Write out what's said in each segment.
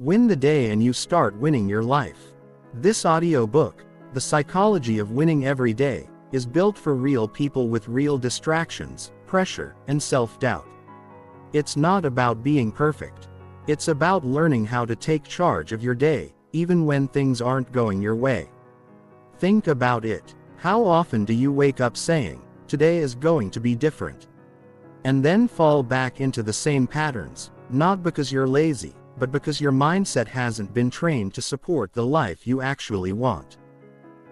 Win the day and you start winning your life. This audiobook, The Psychology of Winning Every Day, is built for real people with real distractions, pressure, and self-doubt. It's not about being perfect. It's about learning how to take charge of your day, even when things aren't going your way. Think about it. How often do you wake up saying, "Today is going to be different," and then fall back into the same patterns, not because you're lazy, but because your mindset hasn't been trained to support the life you actually want?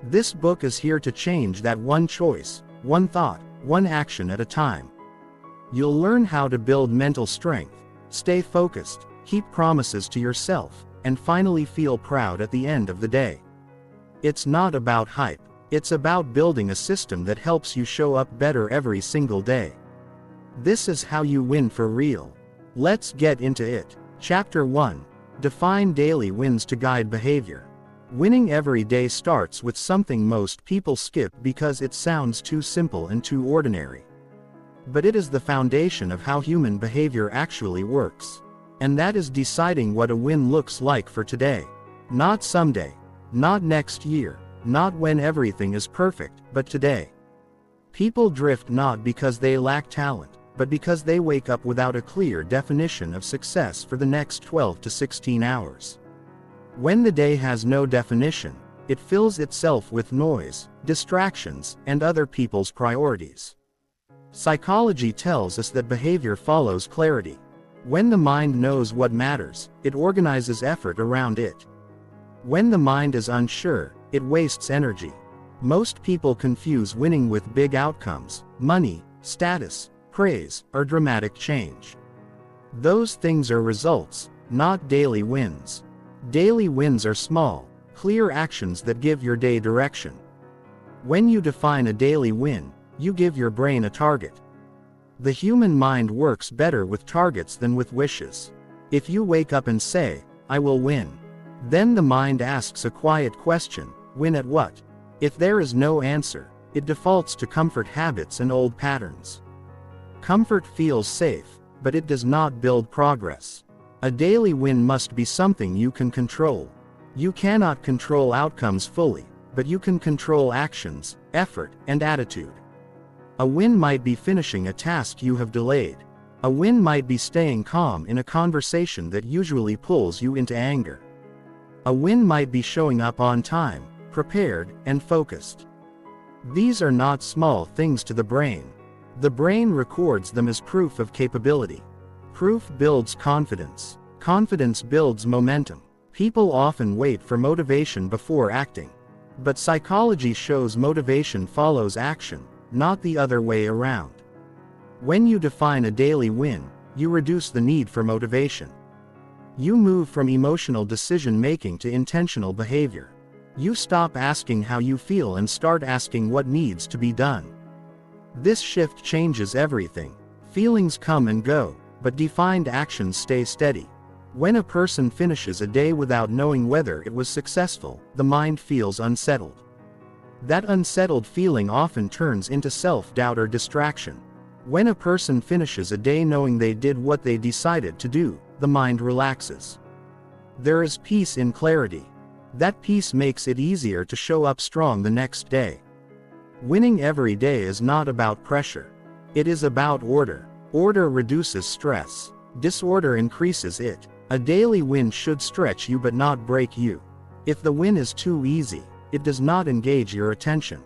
This book is here to change that one choice, one thought, one action at a time. You'll learn how to build mental strength, stay focused, keep promises to yourself, and finally feel proud at the end of the day. It's not about hype, it's about building a system that helps you show up better every single day. This is how you win for real. Let's get into it. Chapter 1. Define daily wins to guide behavior. Winning every day starts with something most people skip because it sounds too simple and too ordinary. But it is the foundation of how human behavior actually works. And that is deciding what a win looks like for today. Not someday. Not next year. Not when everything is perfect, but today. People drift not because they lack talent, but because they wake up without a clear definition of success for the next 12 to 16 hours. When the day has no definition, it fills itself with noise, distractions, and other people's priorities. Psychology tells us that behavior follows clarity. When the mind knows what matters, it organizes effort around it. When the mind is unsure, it wastes energy. Most people confuse winning with big outcomes, money, status, praise, or dramatic change. Those things are results, not daily wins. Daily wins are small, clear actions that give your day direction. When you define a daily win, you give your brain a target. The human mind works better with targets than with wishes. If you wake up and say, "I will win," then the mind asks a quiet question: win at what? If there is no answer, it defaults to comfort habits and old patterns. Comfort feels safe, but it does not build progress. A daily win must be something you can control. You cannot control outcomes fully, but you can control actions, effort, and attitude. A win might be finishing a task you have delayed. A win might be staying calm in a conversation that usually pulls you into anger. A win might be showing up on time, prepared, and focused. These are not small things to the brain. The brain records them as proof of capability. Proof builds confidence. Confidence builds momentum. People often wait for motivation before acting. But psychology shows motivation follows action, not the other way around. When you define a daily win, you reduce the need for motivation. You move from emotional decision-making to intentional behavior. You stop asking how you feel and start asking what needs to be done. This shift changes everything. Feelings come and go, but defined actions stay steady. When a person finishes a day without knowing whether it was successful, the mind feels unsettled. That unsettled feeling often turns into self-doubt or distraction. When a person finishes a day knowing they did what they decided to do, the mind relaxes. There is peace in clarity. That peace makes it easier to show up strong the next day. Winning every day is not about pressure. It is about order. Order reduces stress. Disorder increases it. A daily win should stretch you but not break you. If the win is too easy, it does not engage your attention.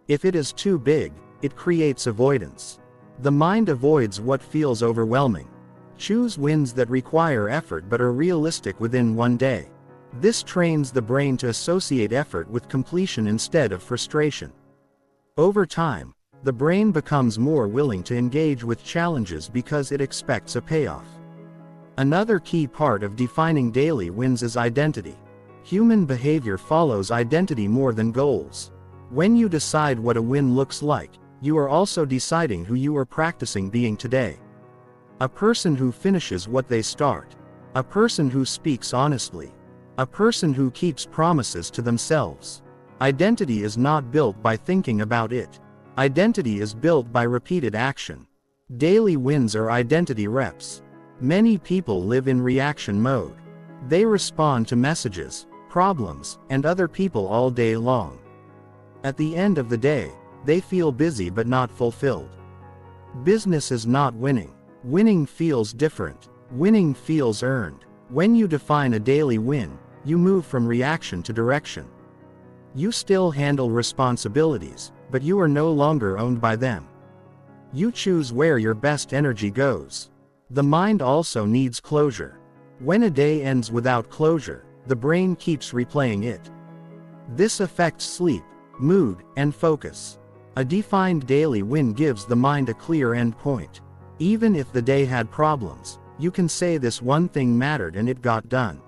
If it is too big, it creates avoidance. The mind avoids what feels overwhelming. Choose wins that require effort but are realistic within one day. This trains the brain to associate effort with completion instead of frustration. Over time, the brain becomes more willing to engage with challenges because it expects a payoff. Another key part of defining daily wins is identity. Human behavior follows identity more than goals. When you decide what a win looks like, you are also deciding who you are practicing being today. A person who finishes what they start. A person who speaks honestly. A person who keeps promises to themselves. Identity is not built by thinking about it. Identity is built by repeated action. Daily wins are identity reps. Many people live in reaction mode. They respond to messages, problems, and other people all day long. At the end of the day, they feel busy but not fulfilled. Business is not winning. Winning feels different. Winning feels earned. When you define a daily win, you move from reaction to direction. You still handle responsibilities, but you are no longer owned by them. You choose where your best energy goes. The mind also needs closure. When a day ends without closure, the brain keeps replaying it. This affects sleep, mood, and focus. A defined daily win gives the mind a clear end point. Even if the day had problems, you can say this one thing mattered and it got done.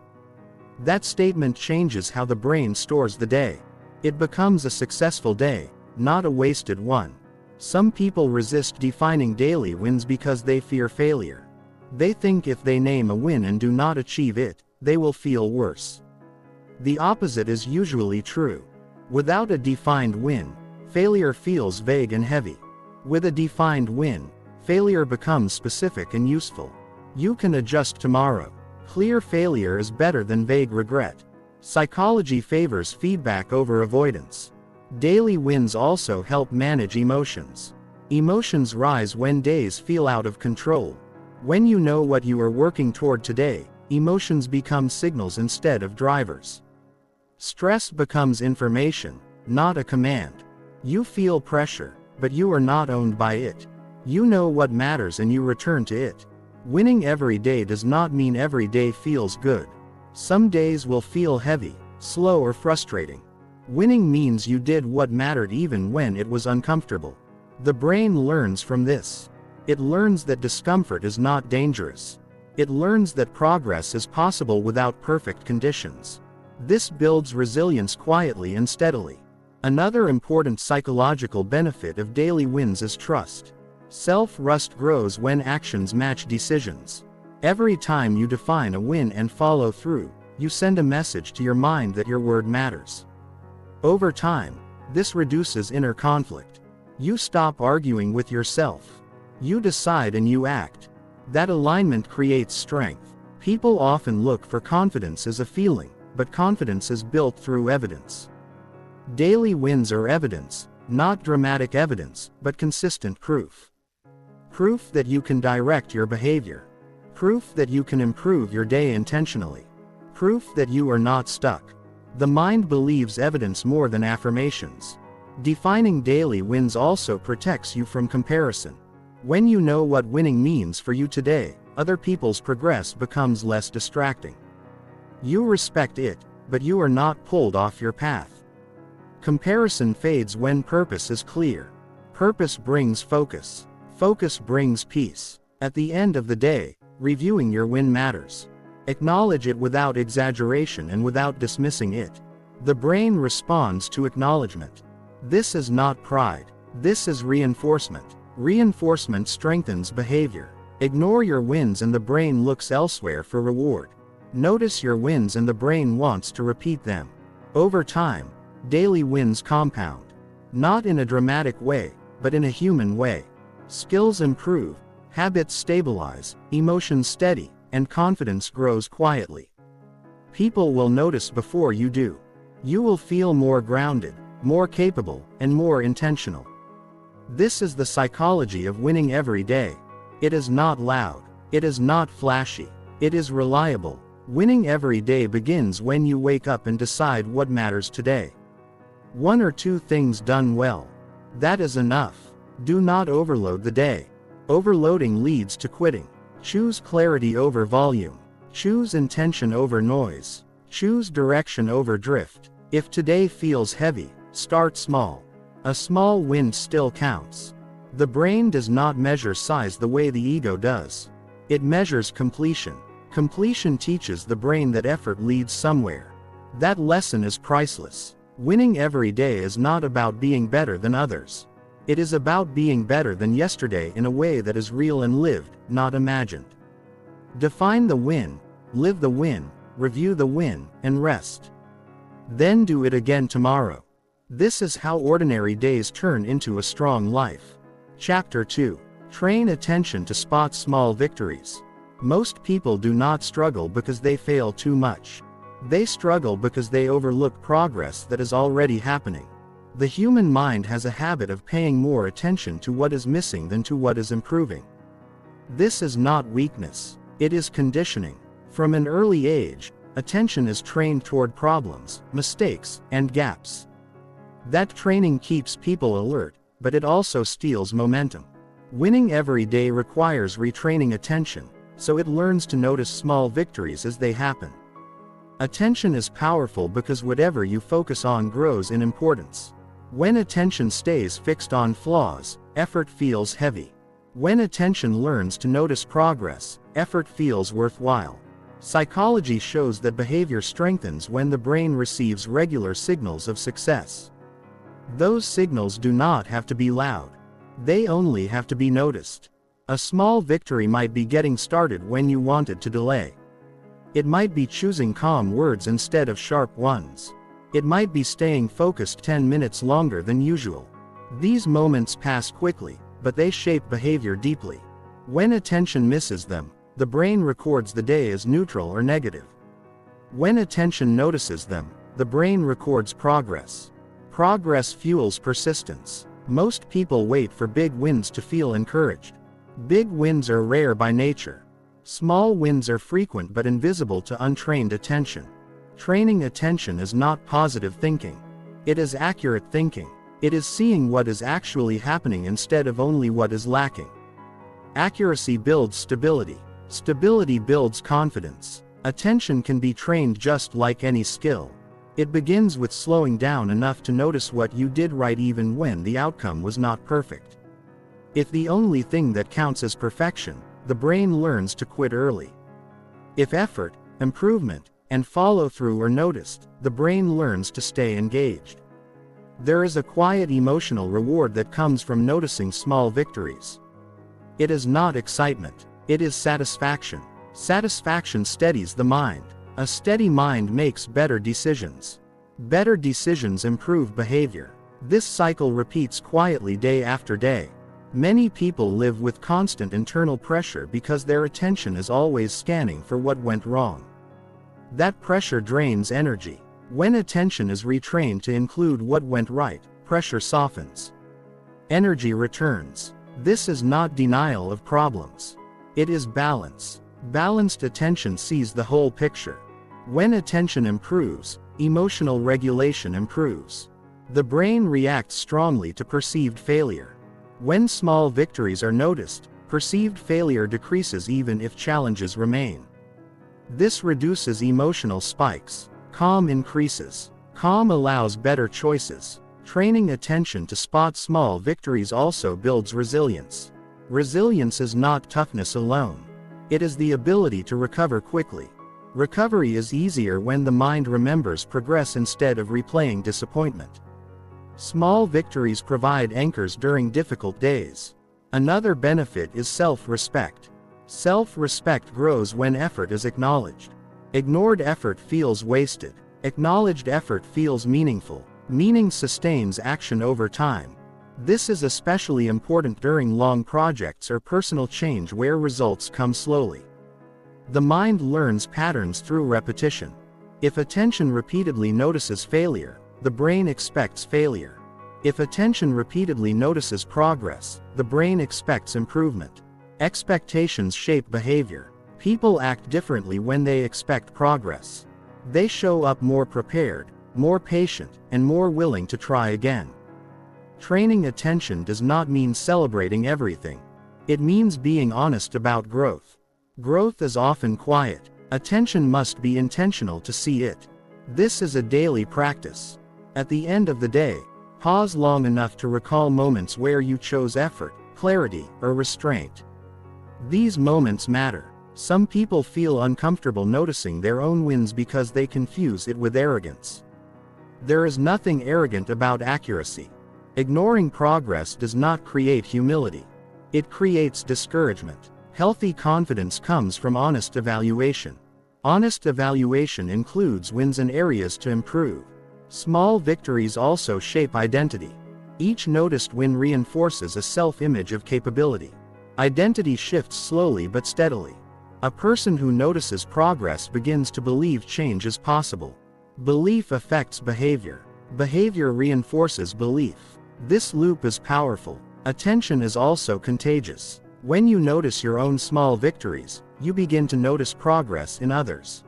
That statement changes how the brain stores the day. It becomes a successful day, not a wasted one. Some people resist defining daily wins because they fear failure. They think if they name a win and do not achieve it, they will feel worse. The opposite is usually true. Without a defined win, failure feels vague and heavy. With a defined win, failure becomes specific and useful. You can adjust tomorrow. Clear failure is better than vague regret. Psychology favors feedback over avoidance. Daily wins also help manage emotions. Emotions rise when days feel out of control. When you know what you are working toward today, emotions become signals instead of drivers. Stress becomes information, not a command. You feel pressure, but you are not owned by it. You know what matters and you return to it. Winning every day does not mean every day feels good. Some days will feel heavy, slow, or frustrating. Winning means you did what mattered even when it was uncomfortable. The brain learns from this. It learns that discomfort is not dangerous. It learns that progress is possible without perfect conditions. This builds resilience quietly and steadily. Another important psychological benefit of daily wins is trust. Self-trust grows when actions match decisions. Every time you define a win and follow through, you send a message to your mind that your word matters. Over time, this reduces inner conflict. You stop arguing with yourself. You decide and you act. That alignment creates strength. People often look for confidence as a feeling, but confidence is built through evidence. Daily wins are evidence, not dramatic evidence, but consistent proof. Proof that you can direct your behavior. Proof that you can improve your day intentionally. Proof that you are not stuck. The mind believes evidence more than affirmations. Defining daily wins also protects you from comparison. When you know what winning means for you today, other people's progress becomes less distracting. You respect it, but you are not pulled off your path. Comparison fades when purpose is clear. Purpose brings focus. Focus brings peace. At the end of the day, reviewing your win matters. Acknowledge it without exaggeration and without dismissing it. The brain responds to acknowledgement. This is not pride. This is reinforcement. Reinforcement strengthens behavior. Ignore your wins and the brain looks elsewhere for reward. Notice your wins and the brain wants to repeat them. Over time, daily wins compound. Not in a dramatic way, but in a human way. Skills improve, habits stabilize, emotions steady, and confidence grows quietly. People will notice before you do. You will feel more grounded, more capable, and more intentional. This is the psychology of winning every day. It is not loud. It is not flashy. It is reliable. Winning every day begins when you wake up and decide what matters today. One or two things done well. That is enough. Do not overload the day. Overloading leads to quitting. Choose clarity over volume. Choose intention over noise. Choose direction over drift. If today feels heavy, start small. A small win still counts. The brain does not measure size the way the ego does. It measures completion. Completion teaches the brain that effort leads somewhere. That lesson is priceless. Winning every day is not about being better than others. It is about being better than yesterday in a way that is real and lived, not imagined. Define the win, live the win, review the win, and rest. Then do it again tomorrow. This is how ordinary days turn into a strong life. Chapter 2. Train attention to spot small victories. Most people do not struggle because they fail too much. They struggle because they overlook progress that is already happening. The human mind has a habit of paying more attention to what is missing than to what is improving. This is not weakness, it is conditioning. From an early age, attention is trained toward problems, mistakes, and gaps. That training keeps people alert, but it also steals momentum. Winning every day requires retraining attention, so it learns to notice small victories as they happen. Attention is powerful because whatever you focus on grows in importance. When attention stays fixed on flaws, effort feels heavy. When attention learns to notice progress, effort feels worthwhile. Psychology shows that behavior strengthens when the brain receives regular signals of success. Those signals do not have to be loud. They only have to be noticed. A small victory might be getting started when you wanted to delay. It might be choosing calm words instead of sharp ones. It might be staying focused 10 minutes longer than usual. These moments pass quickly, but they shape behavior deeply. When attention misses them, the brain records the day as neutral or negative. When attention notices them, the brain records progress. Progress fuels persistence. Most people wait for big wins to feel encouraged. Big wins are rare by nature. Small wins are frequent but invisible to untrained attention. Training attention is not positive thinking. It is accurate thinking. It is seeing what is actually happening instead of only what is lacking. Accuracy builds stability. Stability builds confidence. Attention can be trained just like any skill. It begins with slowing down enough to notice what you did right even when the outcome was not perfect. If the only thing that counts is perfection, the brain learns to quit early. If effort, improvement, and follow-through are noticed, the brain learns to stay engaged. There is a quiet emotional reward that comes from noticing small victories. It is not excitement, it is satisfaction. Satisfaction steadies the mind. A steady mind makes better decisions. Better decisions improve behavior. This cycle repeats quietly day after day. Many people live with constant internal pressure because their attention is always scanning for what went wrong. That pressure drains energy. When attention is retrained to include what went right, pressure softens. Energy returns. This is not denial of problems. It is balance. Balanced attention sees the whole picture. When attention improves, emotional regulation improves. The brain reacts strongly to perceived failure. When small victories are noticed, perceived failure decreases even if challenges remain. This reduces emotional spikes. Calm increases. Calm allows better choices. Training attention to spot small victories also builds resilience. Resilience is not toughness alone. It is the ability to recover quickly. Recovery is easier when the mind remembers progress instead of replaying disappointment. Small victories provide anchors during difficult days. Another benefit is self-respect. Self-respect grows when effort is acknowledged. Ignored effort feels wasted. Acknowledged effort feels meaningful. Meaning sustains action over time. This is especially important during long projects or personal change where results come slowly. The mind learns patterns through repetition. If attention repeatedly notices failure, the brain expects failure. If attention repeatedly notices progress, the brain expects improvement. Expectations shape behavior. People act differently when they expect progress. They show up more prepared, more patient, and more willing to try again. Training attention does not mean celebrating everything. It means being honest about growth. Growth is often quiet. Attention must be intentional to see it. This is a daily practice. At the end of the day, pause long enough to recall moments where you chose effort, clarity, or restraint. These moments matter. Some people feel uncomfortable noticing their own wins because they confuse it with arrogance. There is nothing arrogant about accuracy. Ignoring progress does not create humility. It creates discouragement. Healthy confidence comes from honest evaluation. Honest evaluation includes wins and areas to improve. Small victories also shape identity. Each noticed win reinforces a self-image of capability. Identity shifts slowly but steadily. A person who notices progress begins to believe change is possible. Belief affects behavior. Behavior reinforces belief. This loop is powerful. Attention is also contagious. When you notice your own small victories, you begin to notice progress in others.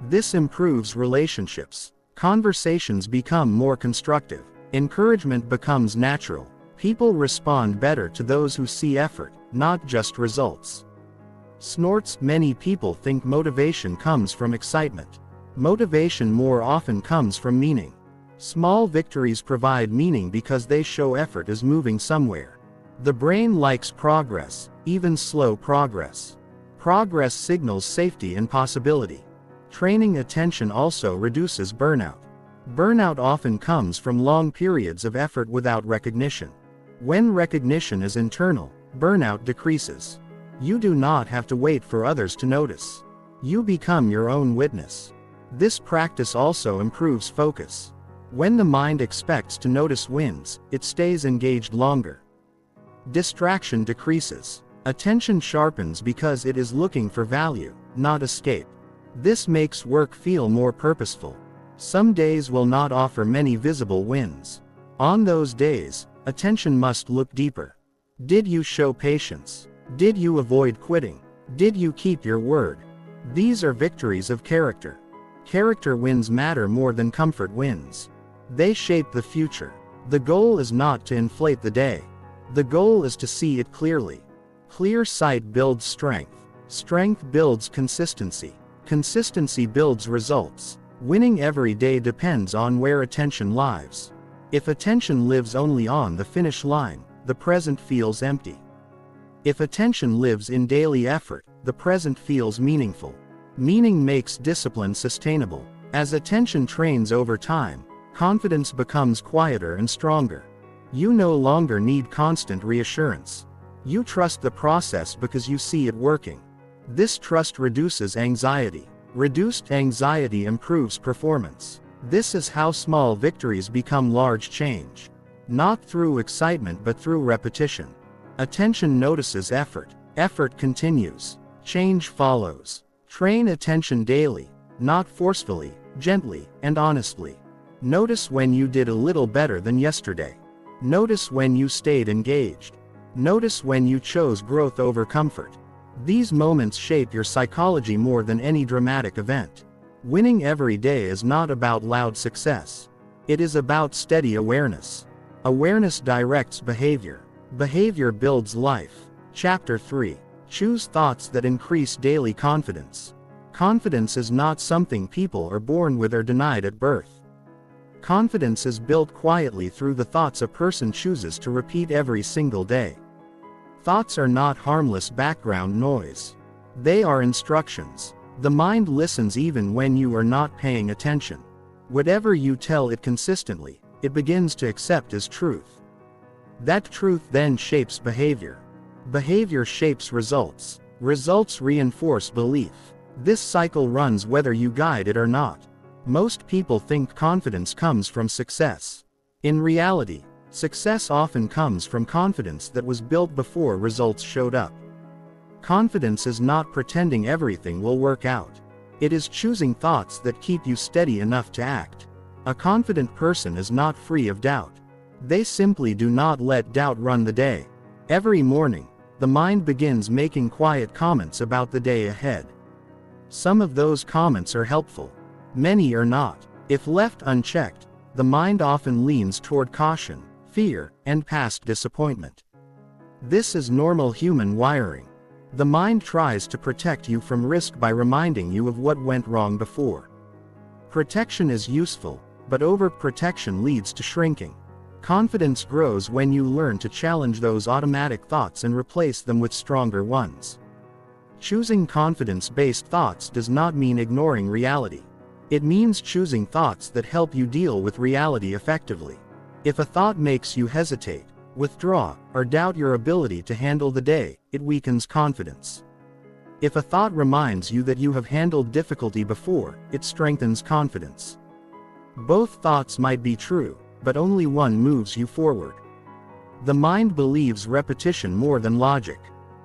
This improves relationships. Conversations become more constructive. Encouragement becomes natural. People respond better to those who see effort, not just results. Snorts. Many people think motivation comes from excitement. Motivation more often comes from meaning. Small victories provide meaning because they show effort is moving somewhere. The brain likes progress, even slow progress. Progress signals safety and possibility. Training attention also reduces burnout. Burnout often comes from long periods of effort without recognition. When recognition is internal, burnout decreases. You do not have to wait for others to notice. You become your own witness. This practice also improves focus. When the mind expects to notice wins, it stays engaged longer. Distraction decreases. Attention sharpens because it is looking for value, not escape. This makes work feel more purposeful. Some days will not offer many visible wins. On those days, attention must look deeper. Did you show patience? Did you avoid quitting? Did you keep your word? These are victories of character. Character wins matter more than comfort wins. They shape the future. The goal is not to inflate the day. The goal is to see it clearly. Clear sight builds strength. Strength builds consistency. Consistency builds results. Winning every day depends on where attention lies. If attention lives only on the finish line, the present feels empty. If attention lives in daily effort, the present feels meaningful. Meaning makes discipline sustainable. As attention trains over time, confidence becomes quieter and stronger. You no longer need constant reassurance. You trust the process because you see it working. This trust reduces anxiety. Reduced anxiety improves performance. This is how small victories become large change. Not through excitement but through repetition. Attention notices effort. Effort continues. Change follows. Train attention daily, not forcefully, gently, and honestly. Notice when you did a little better than yesterday. Notice when you stayed engaged. Notice when you chose growth over comfort. These moments shape your psychology more than any dramatic event. Winning every day is not about loud success. It is about steady awareness. Awareness directs behavior. Behavior builds life. Chapter 3. Choose thoughts that increase daily confidence. Confidence is not something people are born with or denied at birth. Confidence is built quietly through the thoughts a person chooses to repeat every single day. Thoughts are not harmless background noise. They are instructions. The mind listens even when you are not paying attention. Whatever you tell it consistently, it begins to accept as truth. That truth then shapes behavior. Behavior shapes results. Results reinforce belief. This cycle runs whether you guide it or not. Most people think confidence comes from success. In reality, success often comes from confidence that was built before results showed up. Confidence is not pretending everything will work out. It is choosing thoughts that keep you steady enough to act. A confident person is not free of doubt. They simply do not let doubt run the day. Every morning, the mind begins making quiet comments about the day ahead. Some of those comments are helpful. Many are not. If left unchecked, the mind often leans toward caution, fear, and past disappointment. This is normal human wiring. The mind tries to protect you from risk by reminding you of what went wrong before. Protection is useful, but overprotection leads to shrinking. Confidence grows when you learn to challenge those automatic thoughts and replace them with stronger ones. Choosing confidence-based thoughts does not mean ignoring reality. It means choosing thoughts that help you deal with reality effectively. If a thought makes you hesitate, withdraw, or doubt your ability to handle the day, it weakens confidence. If a thought reminds you that you have handled difficulty before, it strengthens confidence. Both thoughts might be true, but only one moves you forward. The mind believes repetition more than logic.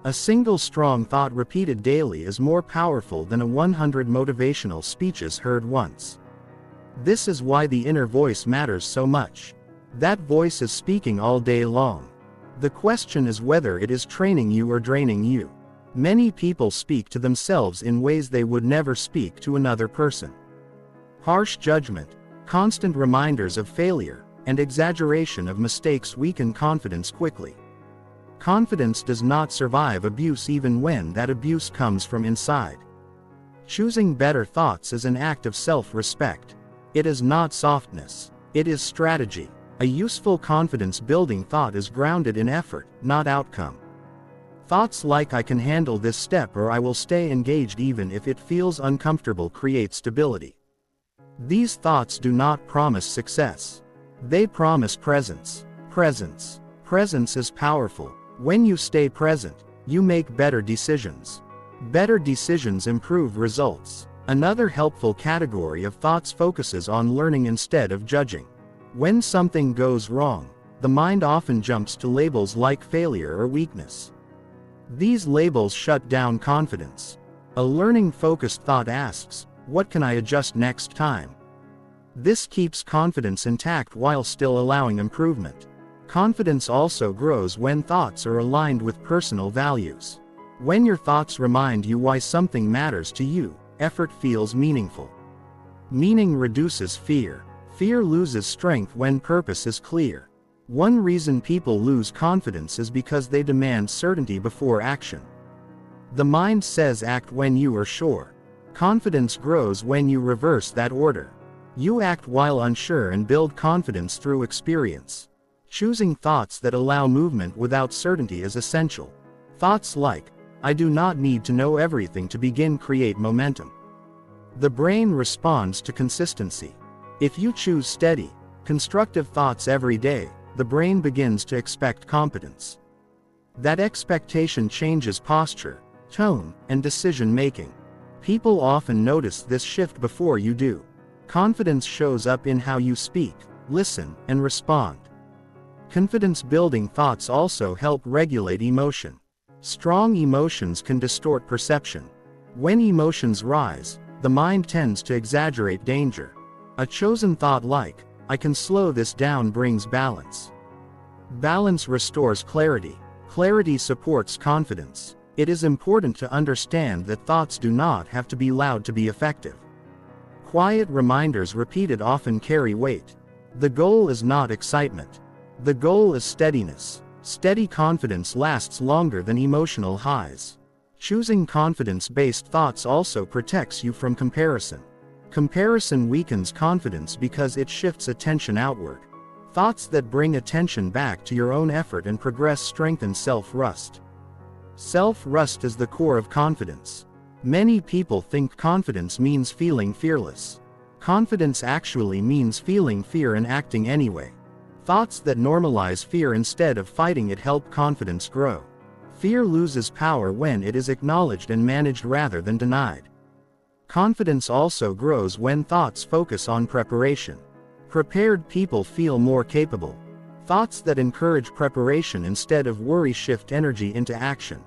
A single strong thought repeated daily is more powerful than 100 motivational speeches heard once. This is why the inner voice matters so much. That voice is speaking all day long. The question is whether it is training you or draining you. Many people speak to themselves in ways they would never speak to another person. Harsh judgment, constant reminders of failure, and exaggeration of mistakes weaken confidence quickly. Confidence does not survive abuse even when that abuse comes from inside. Choosing better thoughts is an act of self-respect. It is not softness. It is strategy. A useful confidence-building thought is grounded in effort, not outcome. Thoughts like "I can handle this step" or "I will stay engaged even if it feels uncomfortable" create stability. These thoughts do not promise success. They promise presence. Presence is powerful. When you stay present, you make better decisions. Better decisions improve results. Another helpful category of thoughts focuses on learning instead of judging. When something goes wrong, the mind often jumps to labels like failure or weakness. These labels shut down confidence. A learning-focused thought asks, "What can I adjust next time?" This keeps confidence intact while still allowing improvement. Confidence also grows when thoughts are aligned with personal values. When your thoughts remind you why something matters to you, effort feels meaningful. Meaning reduces fear. Fear loses strength when purpose is clear. One reason people lose confidence is because they demand certainty before action. The mind says act when you are sure. Confidence grows when you reverse that order. You act while unsure and build confidence through experience. Choosing thoughts that allow movement without certainty is essential. Thoughts like, "I do not need to know everything to begin" create momentum. The brain responds to consistency. If you choose steady, constructive thoughts every day, the brain begins to expect competence. That expectation changes posture, tone, and decision-making. People often notice this shift before you do. Confidence shows up in how you speak, listen, and respond. Confidence-building thoughts also help regulate emotion. Strong emotions can distort perception. When emotions rise, the mind tends to exaggerate danger. A chosen thought like, "I can slow this down" brings balance. Balance restores clarity. Clarity supports confidence. It is important to understand that thoughts do not have to be loud to be effective. Quiet reminders repeated often carry weight. The goal is not excitement. The goal is steadiness. Steady confidence lasts longer than emotional highs. Choosing confidence-based thoughts also protects you from comparison. Comparison weakens confidence because it shifts attention outward. Thoughts that bring attention back to your own effort and progress strengthen self-trust. Self-trust is the core of confidence. Many people think confidence means feeling fearless. Confidence actually means feeling fear and acting anyway. Thoughts that normalize fear instead of fighting it help confidence grow. Fear loses power when it is acknowledged and managed rather than denied. Confidence also grows when thoughts focus on preparation. Prepared people feel more capable. Thoughts that encourage preparation instead of worry shift energy into action.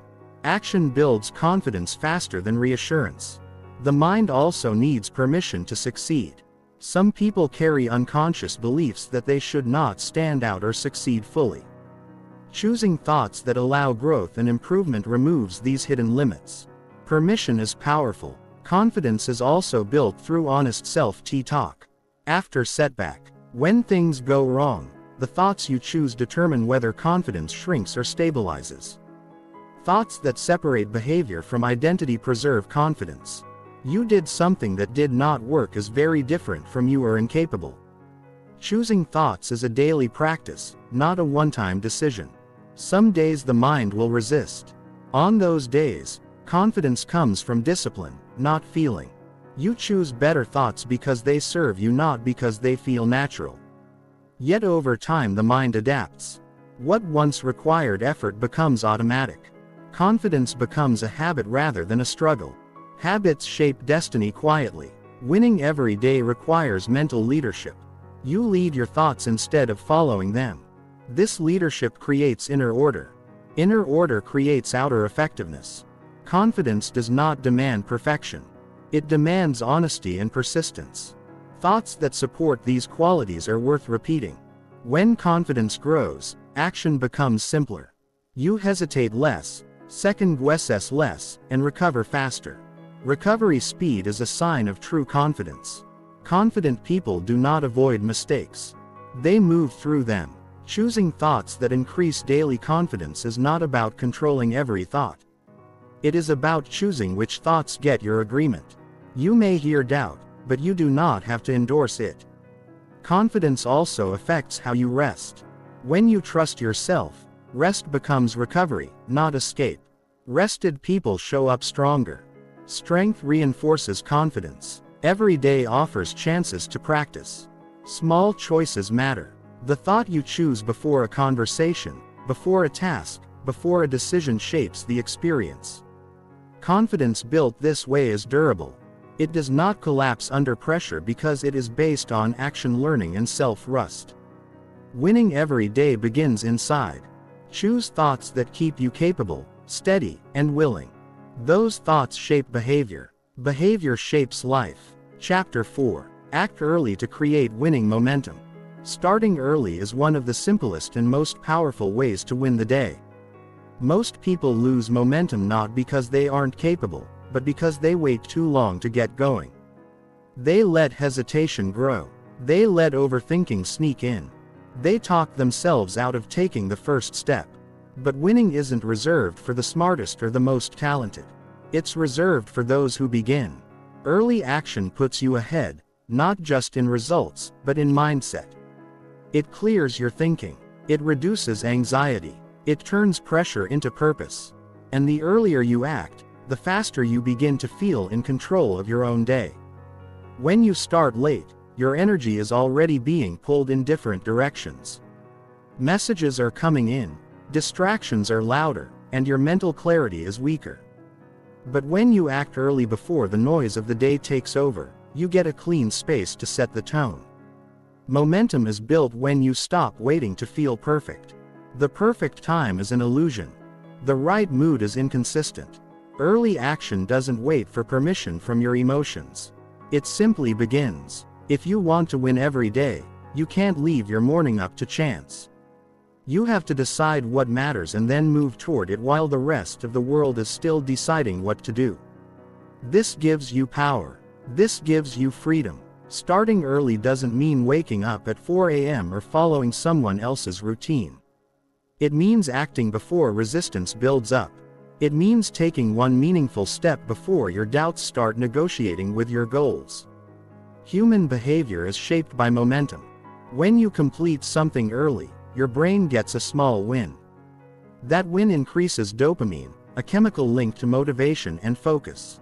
Action builds confidence faster than reassurance. The mind also needs permission to succeed. Some people carry unconscious beliefs that they should not stand out or succeed fully. Choosing thoughts that allow growth and improvement removes these hidden limits. Permission is powerful. Confidence is also built through honest self-talk. After setback, when things go wrong, the thoughts you choose determine whether confidence shrinks or stabilizes. Thoughts that separate behavior from identity preserve confidence. "You did something that did not work" is very different from "you are incapable." Choosing thoughts is a daily practice, not a one-time decision. Some days the mind will resist. On those days, confidence comes from discipline, not feeling. You choose better thoughts because they serve you, not because they feel natural. Yet over time the mind adapts. What once required effort becomes automatic. Confidence becomes a habit rather than a struggle. Habits shape destiny quietly. Winning every day requires mental leadership. You lead your thoughts instead of following them. This leadership creates inner order. Inner order creates outer effectiveness. Confidence does not demand perfection. It demands honesty and persistence. Thoughts that support these qualities are worth repeating. When confidence grows, action becomes simpler. You hesitate less, second-guess less, and recover faster. Recovery speed is a sign of true confidence. Confident people do not avoid mistakes. They move through them. Choosing thoughts that increase daily confidence is not about controlling every thought. It is about choosing which thoughts get your agreement. You may hear doubt, but you do not have to endorse it. Confidence also affects how you rest. When you trust yourself, rest becomes recovery, not escape. Rested people show up stronger. Strength reinforces confidence. Every day offers chances to practice. Small choices matter. The thought you choose before a conversation, before a task, before a decision shapes the experience. Confidence built this way is durable. It does not collapse under pressure because it is based on action learning and self-trust. Winning every day begins inside. Choose thoughts that keep you capable, steady, and willing. Those thoughts shape behavior. Behavior shapes life. Chapter 4. Act early to create winning momentum. Starting early is one of the simplest and most powerful ways to win the day. Most people lose momentum not because they aren't capable, but because they wait too long to get going. They let hesitation grow. They let overthinking sneak in. They talk themselves out of taking the first step. But winning isn't reserved for the smartest or the most talented. It's reserved for those who begin. Early action puts you ahead, not just in results, but in mindset. It clears your thinking. It reduces anxiety. It turns pressure into purpose. And the earlier you act, the faster you begin to feel in control of your own day. When you start late, your energy is already being pulled in different directions. Messages are coming in, distractions are louder, and your mental clarity is weaker. But when you act early before the noise of the day takes over, you get a clean space to set the tone. Momentum is built when you stop waiting to feel perfect. The perfect time is an illusion. The right mood is inconsistent. Early action doesn't wait for permission from your emotions. It simply begins. If you want to win every day, you can't leave your morning up to chance. You have to decide what matters and then move toward it while the rest of the world is still deciding what to do. This gives you power. This gives you freedom. Starting early doesn't mean waking up at 4 a.m. or following someone else's routine. It means acting before resistance builds up. It means taking one meaningful step before your doubts start negotiating with your goals. Human behavior is shaped by momentum. When you complete something early, your brain gets a small win. That win increases dopamine, a chemical linked to motivation and focus.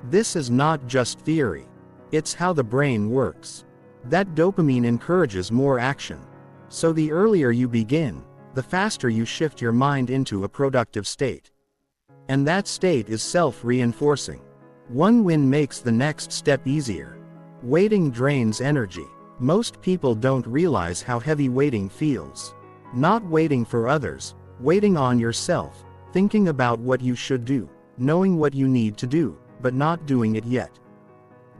This is not just theory. It's how the brain works. That dopamine encourages more action. So the earlier you begin, the faster you shift your mind into a productive state. And that state is self-reinforcing. One win makes the next step easier. Waiting drains energy. Most people don't realize how heavy waiting feels. Not waiting for others, waiting on yourself, thinking about what you should do, knowing what you need to do, but not doing it yet.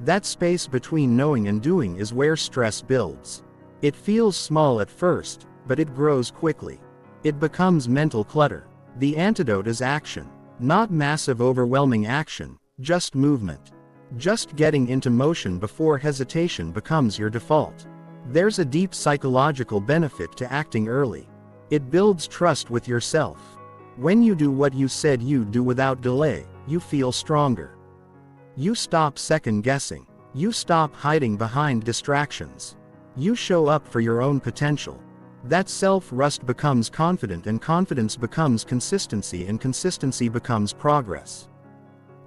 That space between knowing and doing is where stress builds. It feels small at first, but it grows quickly. It becomes mental clutter. The antidote is action. Not massive overwhelming action, just movement. Just getting into motion before hesitation becomes your default. There's a deep psychological benefit to acting early. It builds trust with yourself. When you do what you said you'd do without delay, you feel stronger. You stop second-guessing. You stop hiding behind distractions. You show up for your own potential. That self-trust becomes confident, and confidence becomes consistency, and consistency becomes progress.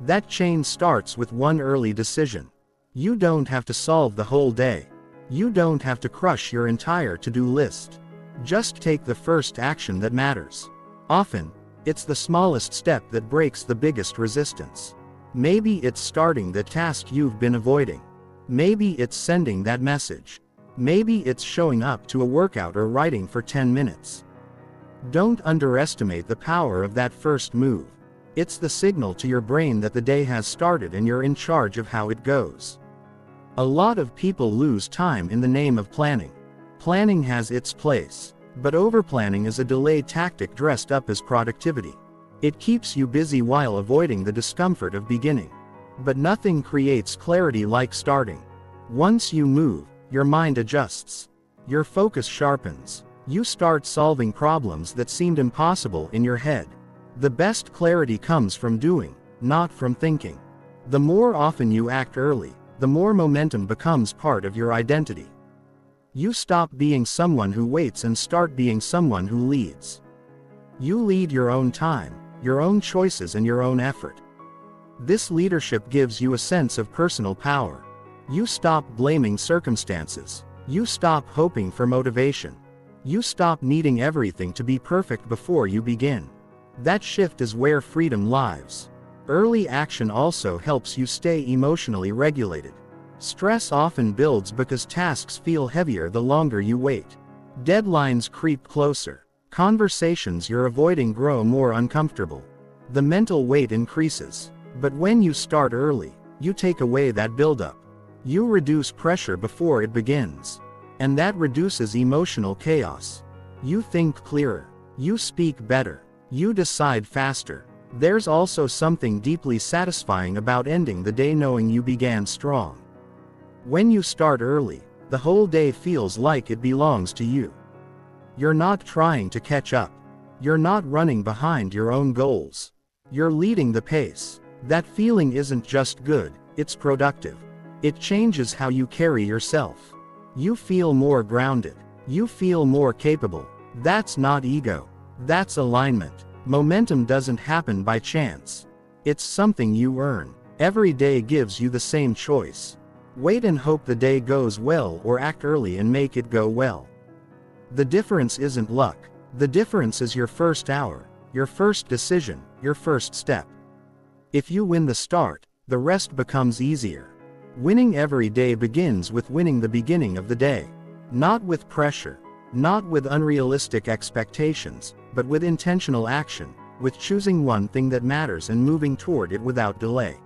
That chain starts with one early decision. You don't have to solve the whole day. You don't have to crush your entire to-do list. Just take the first action that matters. Often, it's the smallest step that breaks the biggest resistance. Maybe it's starting the task you've been avoiding. Maybe it's sending that message. Maybe it's showing up to a workout or writing for 10 minutes. Don't underestimate the power of that first move. It's the signal to your brain that the day has started and you're in charge of how it goes. A lot of people lose time in the name of planning. Planning has its place, but overplanning is a delay tactic dressed up as productivity. It keeps you busy while avoiding the discomfort of beginning. But nothing creates clarity like starting. Once you move, your mind adjusts. Your focus sharpens. You start solving problems that seemed impossible in your head. The best clarity comes from doing, not from thinking. The more often you act early, the more momentum becomes part of your identity. You stop being someone who waits and start being someone who leads. You lead your own time, your own choices and your own effort. This leadership gives you a sense of personal power. You stop blaming circumstances. You stop hoping for motivation. You stop needing everything to be perfect before you begin. That shift is where freedom lies. Early action also helps you stay emotionally regulated. Stress often builds because tasks feel heavier the longer you wait. Deadlines creep closer. Conversations you're avoiding grow more uncomfortable. The mental weight increases. But when you start early, you take away that buildup. You reduce pressure before it begins. And that reduces emotional chaos. You think clearer. You speak better. You decide faster. There's also something deeply satisfying about ending the day knowing you began strong. When you start early, the whole day feels like it belongs to you. You're not trying to catch up. You're not running behind your own goals. You're leading the pace. That feeling isn't just good, it's productive. It changes how you carry yourself. You feel more grounded. You feel more capable. That's not ego. That's alignment. Momentum doesn't happen by chance. It's something you earn. Every day gives you the same choice. Wait and hope the day goes well, or act early and make it go well. The difference isn't luck. The difference is your first hour, your first decision, your first step. If you win the start, the rest becomes easier. Winning every day begins with winning the beginning of the day. Not with pressure, not with unrealistic expectations, but with intentional action, with choosing one thing that matters and moving toward it without delay.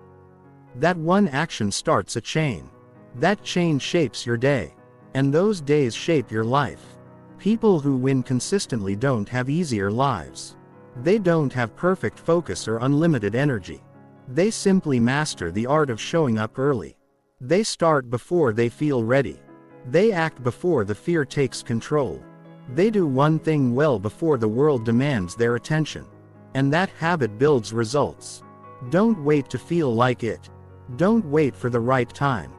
That one action starts a chain. That chain shapes your day. And those days shape your life. People who win consistently don't have easier lives. They don't have perfect focus or unlimited energy. They simply master the art of showing up early. They start before they feel ready. They act before the fear takes control. They do one thing well before the world demands their attention. And that habit builds results. Don't wait to feel like it. Don't wait for the right time.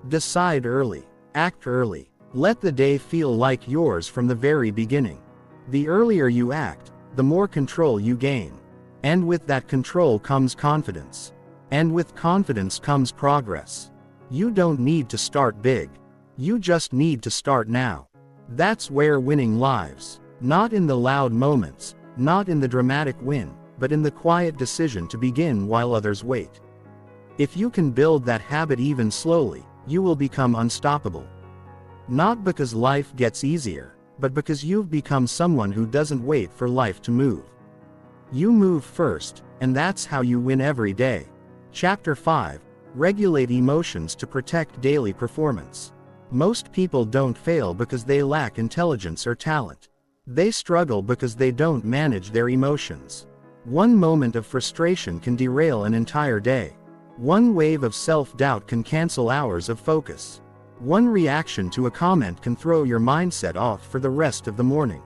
Decide early. Act early. Let the day feel like yours from the very beginning. The earlier you act, the more control you gain. And with that control comes confidence. And with confidence comes progress. You don't need to start big. You just need to start now. That's where winning lies. Not in the loud moments, not in the dramatic win, but in the quiet decision to begin while others wait. If you can build that habit even slowly, you will become unstoppable. Not because life gets easier, but because you've become someone who doesn't wait for life to move. You move first, and that's how you win every day. Chapter 5. Regulate emotions to protect daily performance. Most people don't fail because they lack intelligence or talent. They struggle because they don't manage their emotions. One moment of frustration can derail an entire day. One wave of self-doubt can cancel hours of focus. One reaction to a comment can throw your mindset off for the rest of the morning.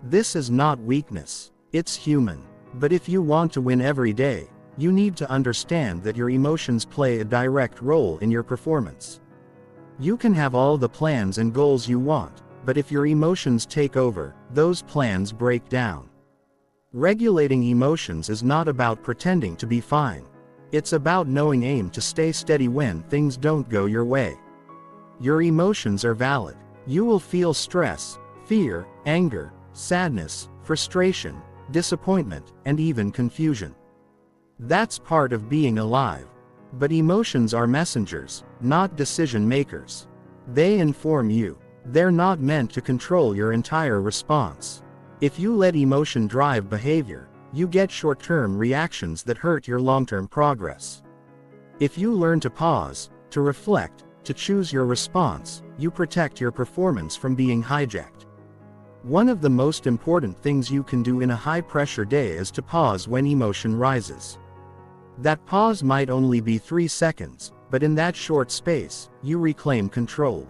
This is not weakness. It's human. But if you want to win every day, you need to understand that your emotions play a direct role in your performance. You can have all the plans and goals you want, but if your emotions take over, those plans break down. Regulating emotions is not about pretending to be fine. It's about knowing aim to stay steady when things don't go your way. Your emotions are valid. You will feel stress, fear, anger, sadness, frustration, disappointment, and even confusion. That's part of being alive. But emotions are messengers, not decision makers. They inform you. They're not meant to control your entire response. If you let emotion drive behavior, you get short-term reactions that hurt your long-term progress. If you learn to pause, to reflect, to choose your response, you protect your performance from being hijacked. One of the most important things you can do in a high-pressure day is to pause when emotion rises. That pause might only be 3 seconds, but in that short space, you reclaim control.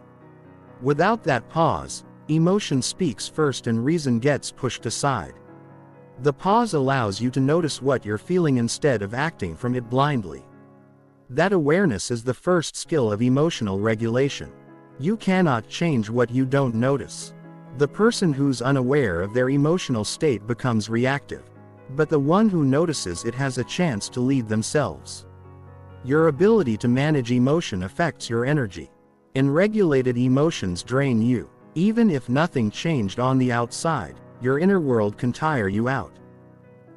Without that pause, emotion speaks first and reason gets pushed aside. The pause allows you to notice what you're feeling instead of acting from it blindly. That awareness is the first skill of emotional regulation. You cannot change what you don't notice. The person who's unaware of their emotional state becomes reactive, but the one who notices it has a chance to lead themselves. Your ability to manage emotion affects your energy. Unregulated emotions drain you. Even if nothing changed on the outside, your inner world can tire you out.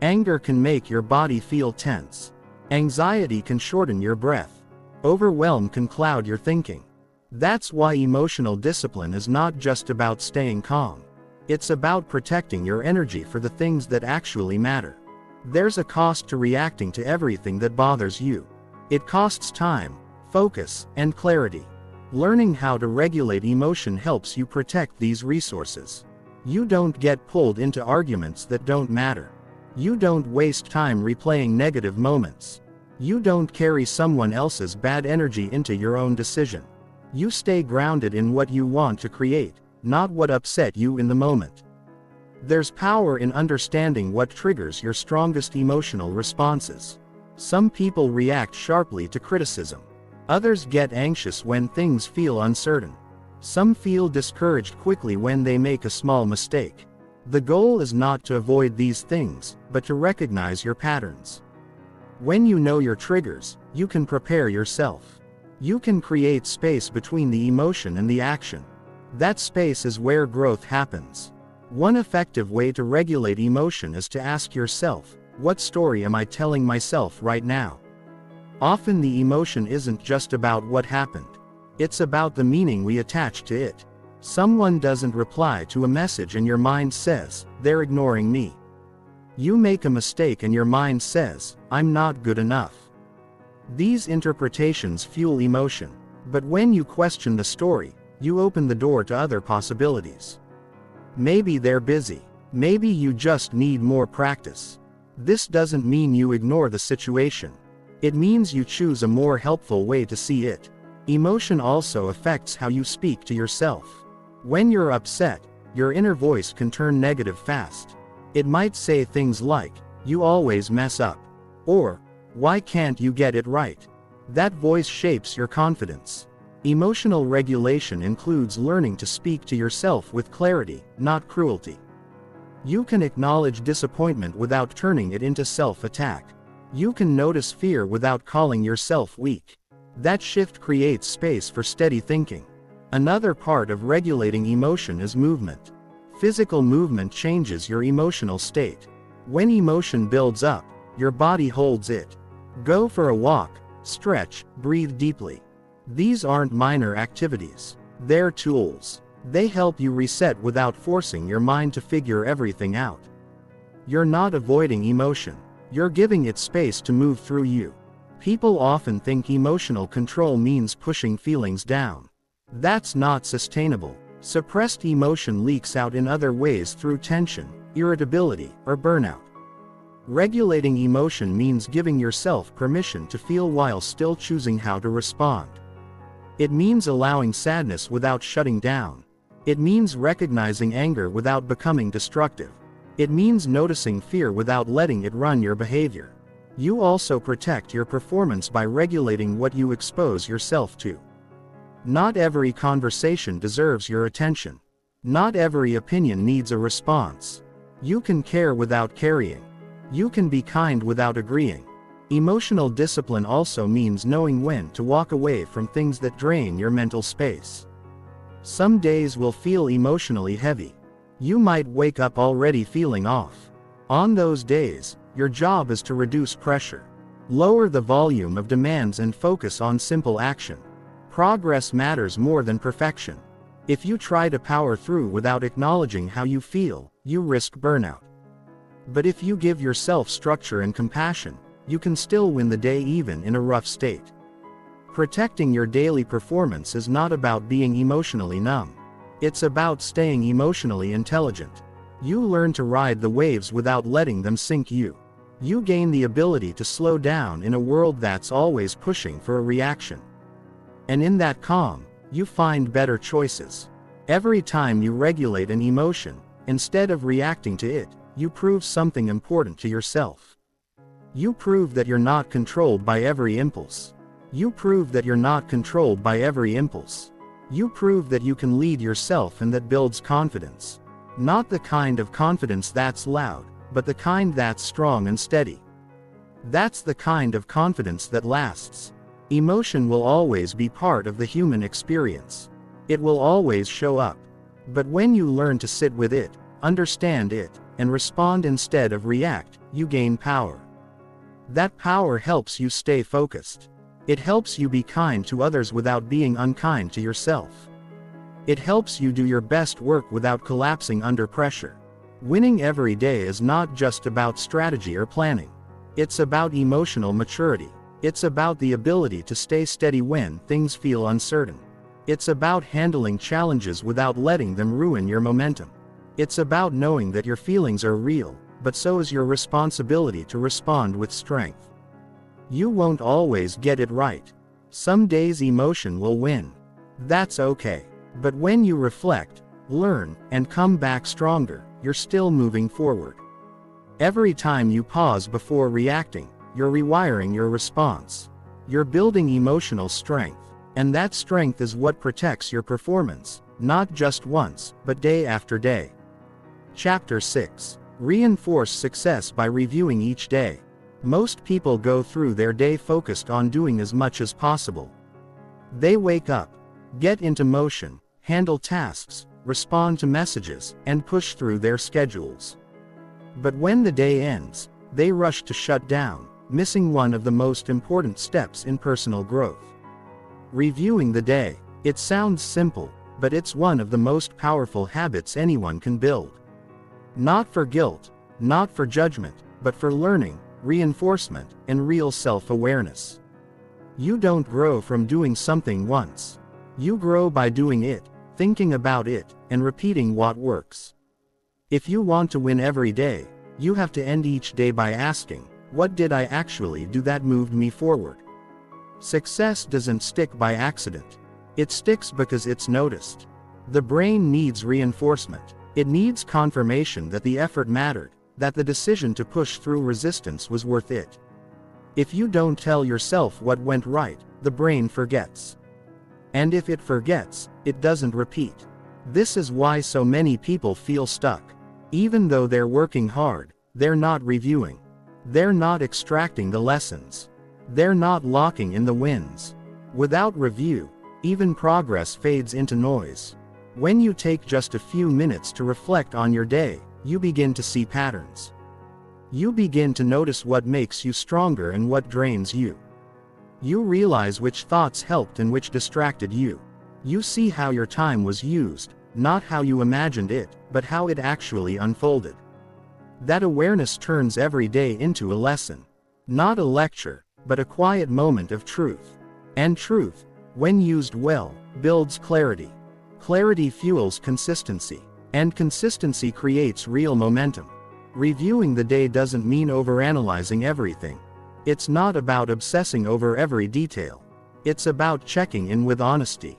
Anger can make your body feel tense. Anxiety can shorten your breath. Overwhelm can cloud your thinking. That's why emotional discipline is not just about staying calm. It's about protecting your energy for the things that actually matter. There's a cost to reacting to everything that bothers you. It costs time, focus, and clarity. Learning how to regulate emotion helps you protect these resources. You don't get pulled into arguments that don't matter. You don't waste time replaying negative moments. You don't carry someone else's bad energy into your own decision. You stay grounded in what you want to create, not what upset you in the moment. There's power in understanding what triggers your strongest emotional responses. Some people react sharply to criticism. Others get anxious when things feel uncertain. Some feel discouraged quickly when they make a small mistake. The goal is not to avoid these things, but to recognize your patterns. When you know your triggers, you can prepare yourself. You can create space between the emotion and the action. That space is where growth happens. One effective way to regulate emotion is to ask yourself, what story am I telling myself right now? Often the emotion isn't just about what happened. It's about the meaning we attach to it. Someone doesn't reply to a message and your mind says, they're ignoring me. You make a mistake and your mind says, I'm not good enough. These interpretations fuel emotion, but when you question the story, you open the door to other possibilities. Maybe they're busy. Maybe you just need more practice. This doesn't mean you ignore the situation. It means you choose a more helpful way to see it. Emotion also affects how you speak to yourself. When you're upset, your inner voice can turn negative fast. It might say things like, you always mess up. Or, why can't you get it right? That voice shapes your confidence. Emotional regulation includes learning to speak to yourself with clarity, not cruelty. You can acknowledge disappointment without turning it into self-attack. You can notice fear without calling yourself weak. That shift creates space for steady thinking. Another part of regulating emotion is movement. Physical movement changes your emotional state. When emotion builds up, your body holds it. Go for a walk, stretch, breathe deeply. These aren't minor activities. They're tools. They help you reset without forcing your mind to figure everything out. You're not avoiding emotion. You're giving it space to move through you. People often think emotional control means pushing feelings down. That's not sustainable. Suppressed emotion leaks out in other ways through tension, irritability, or burnout. Regulating emotion means giving yourself permission to feel while still choosing how to respond. It means allowing sadness without shutting down. It means recognizing anger without becoming destructive. It means noticing fear without letting it run your behavior. You also protect your performance by regulating what you expose yourself to. Not every conversation deserves your attention. Not every opinion needs a response. You can care without carrying. You can be kind without agreeing. Emotional discipline also means knowing when to walk away from things that drain your mental space. Some days will feel emotionally heavy. You might wake up already feeling off. On those days, your job is to reduce pressure. Lower the volume of demands and focus on simple action. Progress matters more than perfection. If you try to power through without acknowledging how you feel, you risk burnout. But if you give yourself structure and compassion, you can still win the day even in a rough state. Protecting your daily performance is not about being emotionally numb. It's about staying emotionally intelligent. You learn to ride the waves without letting them sink you. You gain the ability to slow down in a world that's always pushing for a reaction. And in that calm, you find better choices. Every time you regulate an emotion, instead of reacting to it, you prove something important to yourself. You prove that you're not controlled by every impulse. You prove that you're not controlled by every impulse. You prove that you can lead yourself, and that builds confidence. Not the kind of confidence that's loud, but the kind that's strong and steady. That's the kind of confidence that lasts. Emotion will always be part of the human experience. It will always show up. But when you learn to sit with it, understand it, and respond instead of react, you gain power. That power helps you stay focused. It helps you be kind to others without being unkind to yourself. It helps you do your best work without collapsing under pressure. Winning every day is not just about strategy or planning. It's about emotional maturity. It's about the ability to stay steady when things feel uncertain. It's about handling challenges without letting them ruin your momentum. It's about knowing that your feelings are real, but so is your responsibility to respond with strength. You won't always get it right. Some days emotion will win. That's okay. But when you reflect, learn, and come back stronger, you're still moving forward. Every time you pause before reacting, you're rewiring your response. You're building emotional strength, and that strength is what protects your performance, not just once, but day after day. Chapter 6. Reinforce success by reviewing each day. Most people go through their day focused on doing as much as possible. They wake up, get into motion, handle tasks, respond to messages, and push through their schedules. But when the day ends, they rush to shut down, missing one of the most important steps in personal growth. Reviewing the day. It sounds simple, but it's one of the most powerful habits anyone can build. Not for guilt, not for judgment, but for learning, reinforcement, and real self-awareness. You don't grow from doing something once. You grow by doing it, thinking about it, and repeating what works. If you want to win every day, you have to end each day by asking, what did I actually do that moved me forward? Success doesn't stick by accident. It sticks because it's noticed. The brain needs reinforcement. It needs confirmation that the effort mattered, that the decision to push through resistance was worth it. If you don't tell yourself what went right, the brain forgets. And if it forgets, it doesn't repeat. This is why so many people feel stuck. Even though they're working hard, they're not reviewing. They're not extracting the lessons. They're not locking in the wins. Without review, even progress fades into noise. When you take just a few minutes to reflect on your day, you begin to see patterns. You begin to notice what makes you stronger and what drains you. You realize which thoughts helped and which distracted you. You see how your time was used, not how you imagined it, but how it actually unfolded. That awareness turns every day into a lesson. Not a lecture, but a quiet moment of truth. And truth, when used well, builds clarity. Clarity fuels consistency. And consistency creates real momentum. Reviewing the day doesn't mean overanalyzing everything. It's not about obsessing over every detail. It's about checking in with honesty.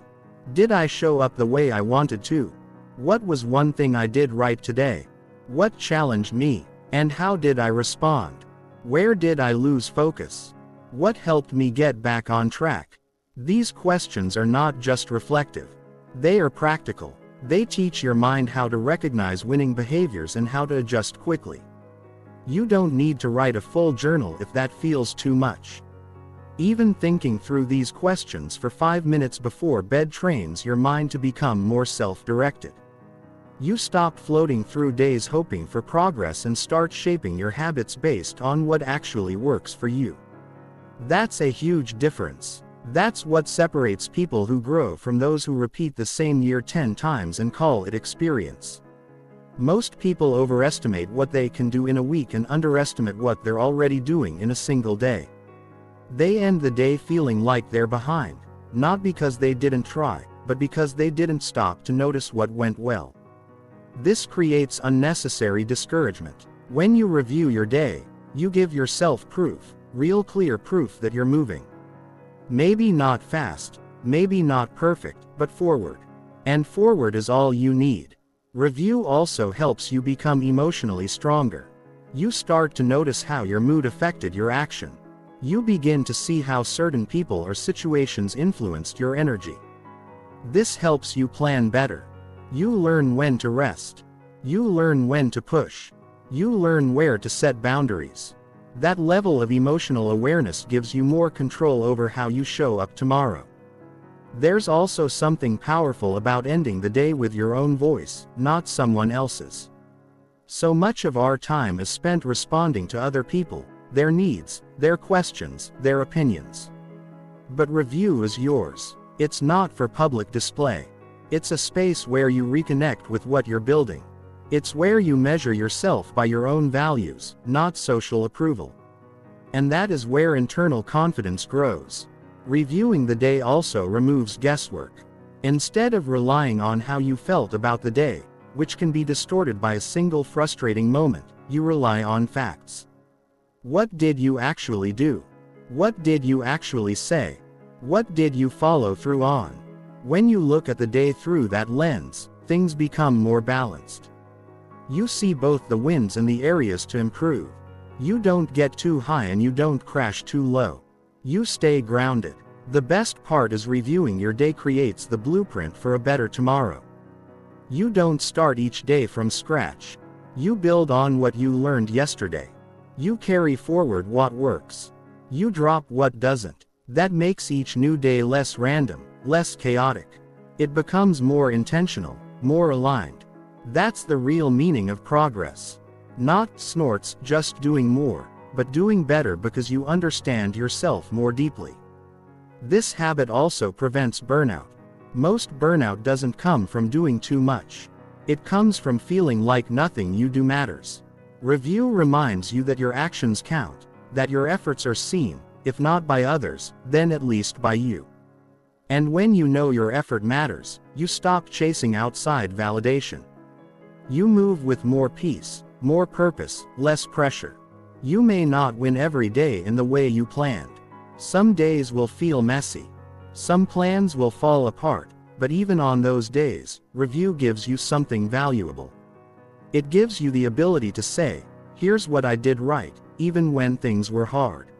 Did I show up the way I wanted to? What was one thing I did right today? What challenged me? And how did I respond? Where did I lose focus? What helped me get back on track? These questions are not just reflective. They are practical. They teach your mind how to recognize winning behaviors and how to adjust quickly. You don't need to write a full journal if that feels too much. Even thinking through these questions for 5 minutes before bed trains your mind to become more self-directed. You stop floating through days hoping for progress and start shaping your habits based on what actually works for you. That's a huge difference. That's what separates people who grow from those who repeat the same year 10 times and call it experience. Most people overestimate what they can do in a week and underestimate what they're already doing in a single day. They end the day feeling like they're behind, not because they didn't try, but because they didn't stop to notice what went well. This creates unnecessary discouragement. When you review your day, you give yourself proof, real clear proof that you're moving. Maybe not fast, maybe not perfect, but forward. And forward is all you need. Review also helps you become emotionally stronger. You start to notice how your mood affected your action. You begin to see how certain people or situations influenced your energy. This helps you plan better. You learn when to rest. You learn when to push. You learn where to set boundaries. That level of emotional awareness gives you more control over how you show up tomorrow. There's also something powerful about ending the day with your own voice, not someone else's. So much of our time is spent responding to other people, their needs, their questions, their opinions. But review is yours. It's not for public display. It's a space where you reconnect with what you're building. It's where you measure yourself by your own values, not social approval. And that is where internal confidence grows. Reviewing the day also removes guesswork. Instead of relying on how you felt about the day, which can be distorted by a single frustrating moment, you rely on facts. What did you actually do? What did you actually say? What did you follow through on? When you look at the day through that lens, things become more balanced. You see both the wins and the areas to improve. You don't get too high and you don't crash too low. You stay grounded. The best part is reviewing your day creates the blueprint for a better tomorrow. You don't start each day from scratch. You build on what you learned yesterday. You carry forward what works. You drop what doesn't. That makes each new day less random, less chaotic. It becomes more intentional, more aligned. That's the real meaning of progress. Not snorts, just doing more, but doing better because you understand yourself more deeply. This habit also prevents burnout. Most burnout doesn't come from doing too much. It comes from feeling like nothing you do matters. Review reminds you that your actions count, that your efforts are seen, if not by others, then at least by you. And when you know your effort matters, you stop chasing outside validation. You move with more peace, more purpose, less pressure. You may not win every day in the way you planned. Some days will feel messy. Some plans will fall apart, but even on those days, review gives you something valuable. It gives you the ability to say, here's what I did right, even when things were hard.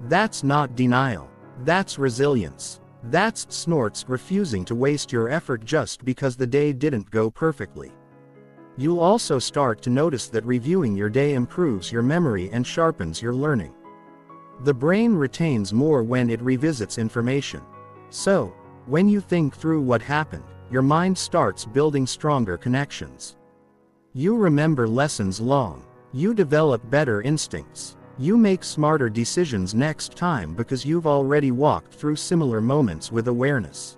That's not denial. That's resilience. That's snorts refusing to waste your effort just because the day didn't go perfectly. You'll also start to notice that reviewing your day improves your memory and sharpens your learning. The brain retains more when it revisits information. So, when you think through what happened, your mind starts building stronger connections. You remember lessons long. You develop better instincts. You make smarter decisions next time because you've already walked through similar moments with awareness.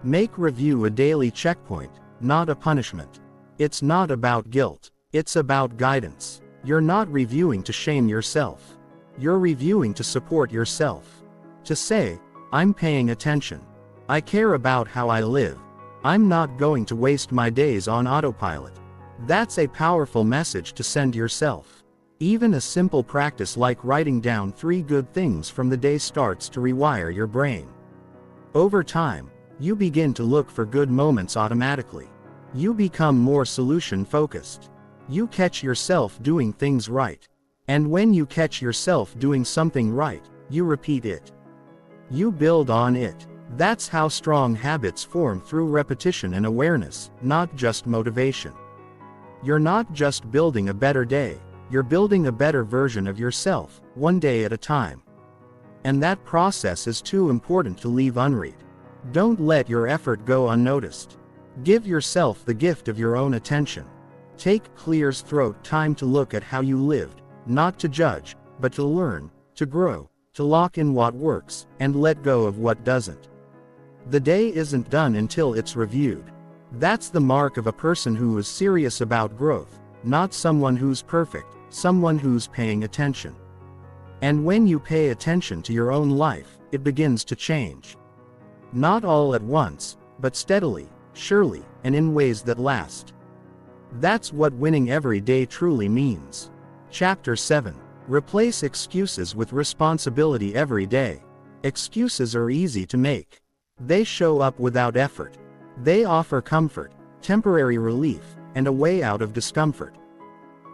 Make review a daily checkpoint, not a punishment. It's not about guilt. It's about guidance. You're not reviewing to shame yourself. You're reviewing to support yourself. To say, I'm paying attention. I care about how I live. I'm not going to waste my days on autopilot. That's a powerful message to send yourself. Even a simple practice like writing down 3 good things from the day starts to rewire your brain. Over time, you begin to look for good moments automatically. You become more solution-focused. You catch yourself doing things right. And when you catch yourself doing something right, you repeat it. You build on it. That's how strong habits form through repetition and awareness, not just motivation. You're not just building a better day, you're building a better version of yourself, one day at a time. And that process is too important to leave unread. Don't let your effort go unnoticed. Give yourself the gift of your own attention. Take clear's throat time to look at how you lived, not to judge, but to learn, to grow, to lock in what works, and let go of what doesn't. The day isn't done until it's reviewed. That's the mark of a person who is serious about growth, not someone who's perfect, someone who's paying attention. And when you pay attention to your own life, it begins to change. Not all at once, but steadily, surely, and in ways that last. That's what winning every day truly means. Chapter 7. Replace excuses with responsibility every day. Excuses are easy to make. They show up without effort. They offer comfort, temporary relief, and a way out of discomfort.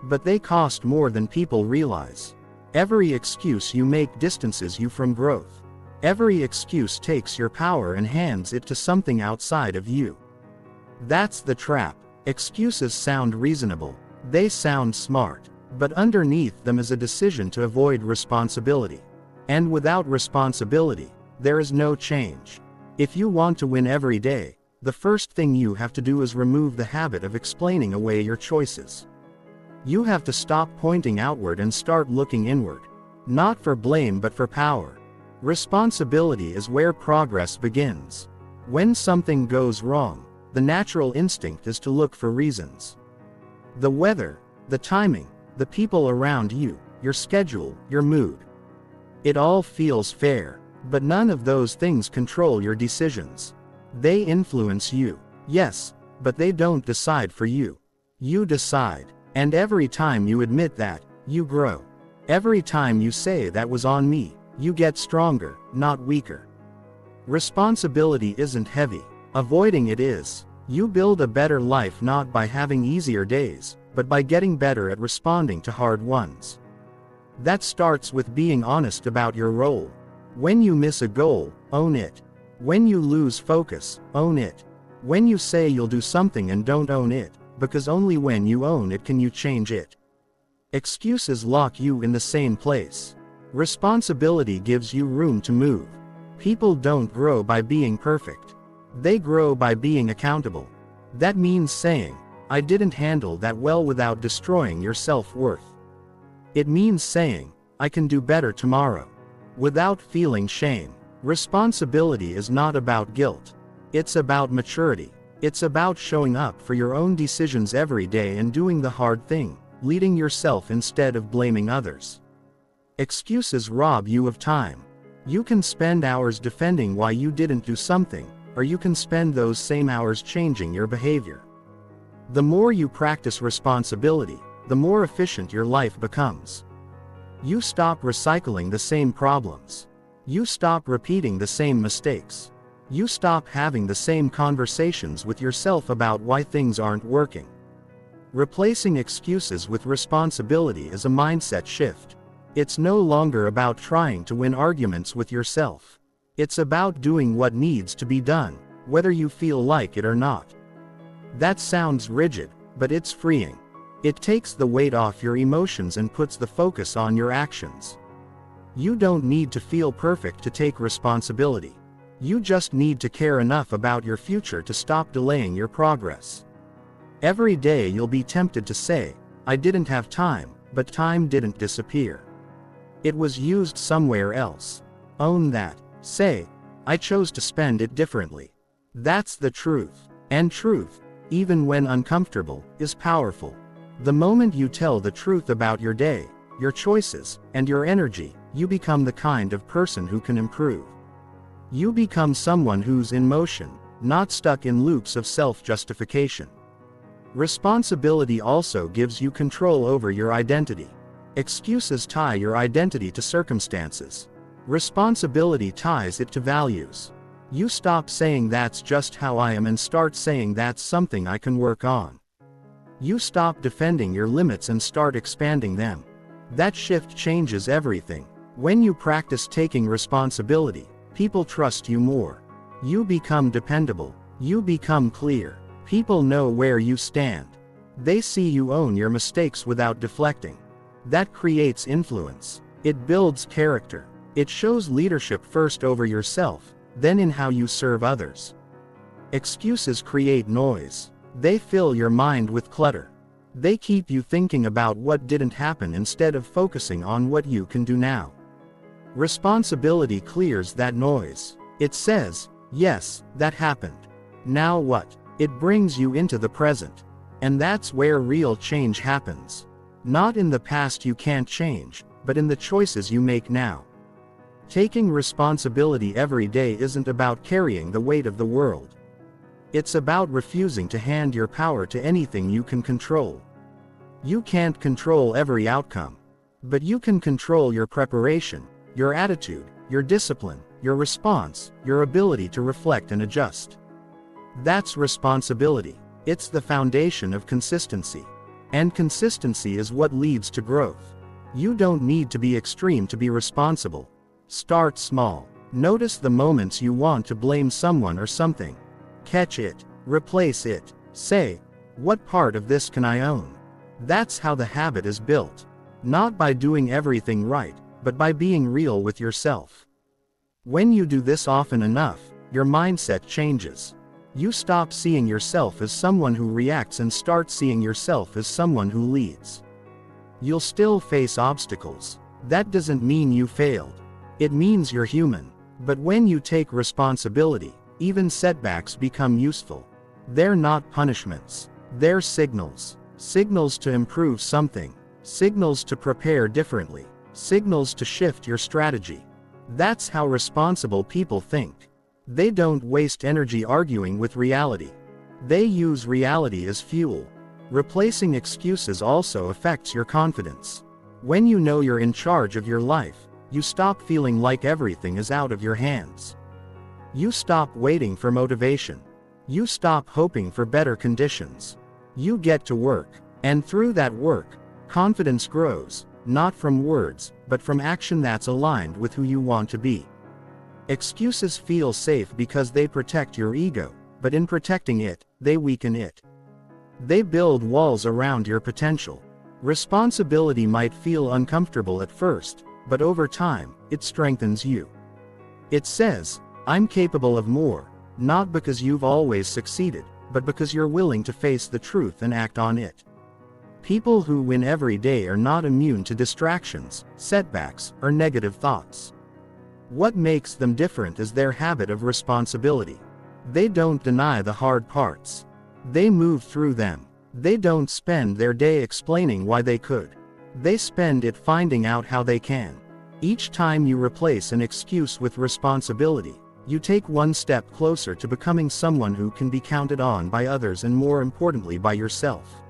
But they cost more than people realize. Every excuse you make distances you from growth. Every excuse takes your power and hands it to something outside of you. That's the trap. Excuses sound reasonable. They sound smart. But underneath them is a decision to avoid responsibility. And without responsibility, there is no change. If you want to win every day, the first thing you have to do is remove the habit of explaining away your choices. You have to stop pointing outward and start looking inward. Not for blame but for power. Responsibility is where progress begins. When something goes wrong, the natural instinct is to look for reasons. The weather, the timing, the people around you, your schedule, your mood. It all feels fair, but none of those things control your decisions. They influence you, yes, but they don't decide for you. You decide, and every time you admit that, you grow. Every time you say that was on me, you get stronger, not weaker. Responsibility isn't heavy, avoiding it is. You build a better life not by having easier days, but by getting better at responding to hard ones. That starts with being honest about your role. When you miss a goal, own it. When you lose focus, own it. When you say you'll do something and don't own it, because only when you own it can you change it. Excuses lock you in the same place. Responsibility gives you room to move. People don't grow by being perfect. They grow by being accountable. That means saying, I didn't handle that well without destroying your self-worth. It means saying, I can do better tomorrow, without feeling shame. Responsibility is not about guilt. It's about maturity. It's about showing up for your own decisions every day and doing the hard thing, leading yourself instead of blaming others. Excuses rob you of time. You can spend hours defending why you didn't do something, or you can spend those same hours changing your behavior. The more you practice responsibility, the more efficient your life becomes. You stop recycling the same problems. You stop repeating the same mistakes. You stop having the same conversations with yourself about why things aren't working. Replacing excuses with responsibility is a mindset shift. It's no longer about trying to win arguments with yourself. It's about doing what needs to be done, whether you feel like it or not. That sounds rigid, but it's freeing. It takes the weight off your emotions and puts the focus on your actions. You don't need to feel perfect to take responsibility. You just need to care enough about your future to stop delaying your progress. Every day you'll be tempted to say, I didn't have time, but time didn't disappear. It was used somewhere else. Own that. Say, I chose to spend it differently. That's the truth. And truth, even when uncomfortable, is powerful. The moment you tell the truth about your day, your choices, and your energy, you become the kind of person who can improve. You become someone who's in motion, not stuck in loops of self-justification. Responsibility also gives you control over your identity. Excuses tie your identity to circumstances. Responsibility ties it to values. You stop saying that's just how I am and start saying that's something I can work on. You stop defending your limits and start expanding them. That shift changes everything. When you practice taking responsibility, people trust you more. You become dependable. You become clear. People know where you stand. They see you own your mistakes without deflecting. That creates influence. It builds character. It shows leadership first over yourself, then in how you serve others. Excuses create noise. They fill your mind with clutter. They keep you thinking about what didn't happen instead of focusing on what you can do now. Responsibility clears that noise. It says, yes, that happened. Now what? It brings you into the present. And that's where real change happens. Not in the past you can't change, but in the choices you make now. Taking responsibility every day isn't about carrying the weight of the world. It's about refusing to hand your power to anything you can control. You can't control every outcome. But you can control your preparation, your attitude, your discipline, your response, your ability to reflect and adjust. That's responsibility. It's the foundation of consistency. And consistency is what leads to growth. You don't need to be extreme to be responsible. Start small. Notice the moments you want to blame someone or something. Catch it. Replace it. Say, what part of this can I own? That's how the habit is built. Not by doing everything right, but by being real with yourself. When you do this often enough, your mindset changes. You stop seeing yourself as someone who reacts and start seeing yourself as someone who leads. You'll still face obstacles. That doesn't mean you failed. It means you're human. But when you take responsibility, even setbacks become useful. They're not punishments. They're signals. Signals to improve something. Signals to prepare differently. Signals to shift your strategy. That's how responsible people think. They don't waste energy arguing with reality. They use reality as fuel. Replacing excuses also affects your confidence. When you know you're in charge of your life, you stop feeling like everything is out of your hands. You stop waiting for motivation. You stop hoping for better conditions. You get to work. And through that work, confidence grows, not from words, but from action that's aligned with who you want to be. Excuses feel safe because they protect your ego, but in protecting it, they weaken it. They build walls around your potential. Responsibility might feel uncomfortable at first, but over time, it strengthens you. It says, I'm capable of more, not because you've always succeeded, but because you're willing to face the truth and act on it. People who win every day are not immune to distractions, setbacks, or negative thoughts. What makes them different is their habit of responsibility. They don't deny the hard parts. They move through them. They don't spend their day explaining why they could. They spend it finding out how they can. Each time you replace an excuse with responsibility, you take one step closer to becoming someone who can be counted on by others and, more importantly, by yourself.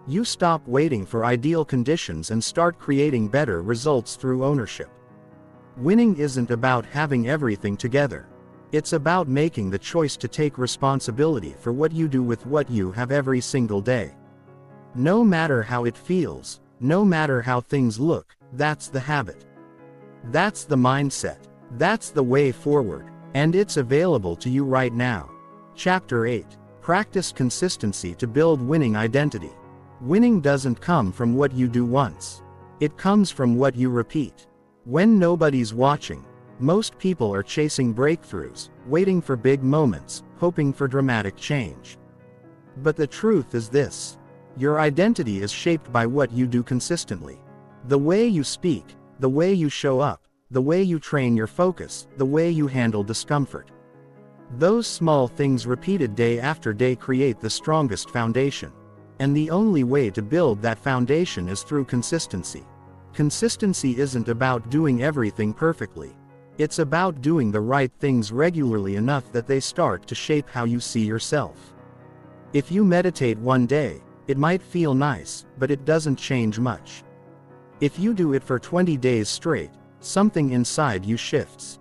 You stop waiting for ideal conditions and start creating better results through ownership. Winning isn't about having everything together. It's about making the choice to take responsibility for what you do with what you have every single day. No matter how it feels, no matter how things look, that's the habit. That's the mindset. That's the way forward. And it's available to you right now. Chapter 8. Practice consistency to build winning identity. Winning doesn't come from what you do once. It comes from what you repeat. When nobody's watching, most people are chasing breakthroughs, waiting for big moments, hoping for dramatic change. But the truth is this: your identity is shaped by what you do consistently. The way you speak, the way you show up, the way you train your focus, the way you handle discomfort. Those small things repeated day after day create the strongest foundation. And the only way to build that foundation is through consistency. Consistency isn't about doing everything perfectly. It's about doing the right things regularly enough that they start to shape how you see yourself. If you meditate one day, it might feel nice, but it doesn't change much. If you do it for 20 days straight, something inside you shifts.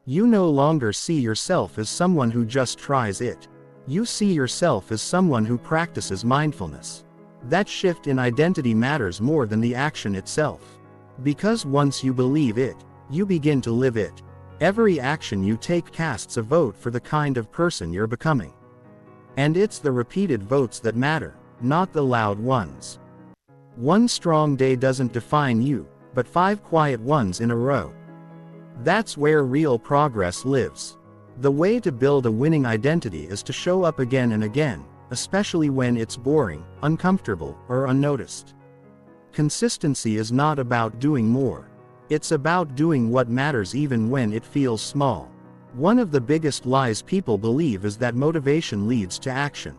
You no longer see yourself as someone who just tries it. You see yourself as someone who practices mindfulness. That shift in identity matters more than the action itself. Because once you believe it, you begin to live it. Every action you take casts a vote for the kind of person you're becoming. And it's the repeated votes that matter, not the loud ones. One strong day doesn't define you, but 5 quiet ones in a row. That's where real progress lives. The way to build a winning identity is to show up again and again, especially when it's boring, uncomfortable, or unnoticed. Consistency is not about doing more. It's about doing what matters even when it feels small. One of the biggest lies people believe is that motivation leads to action.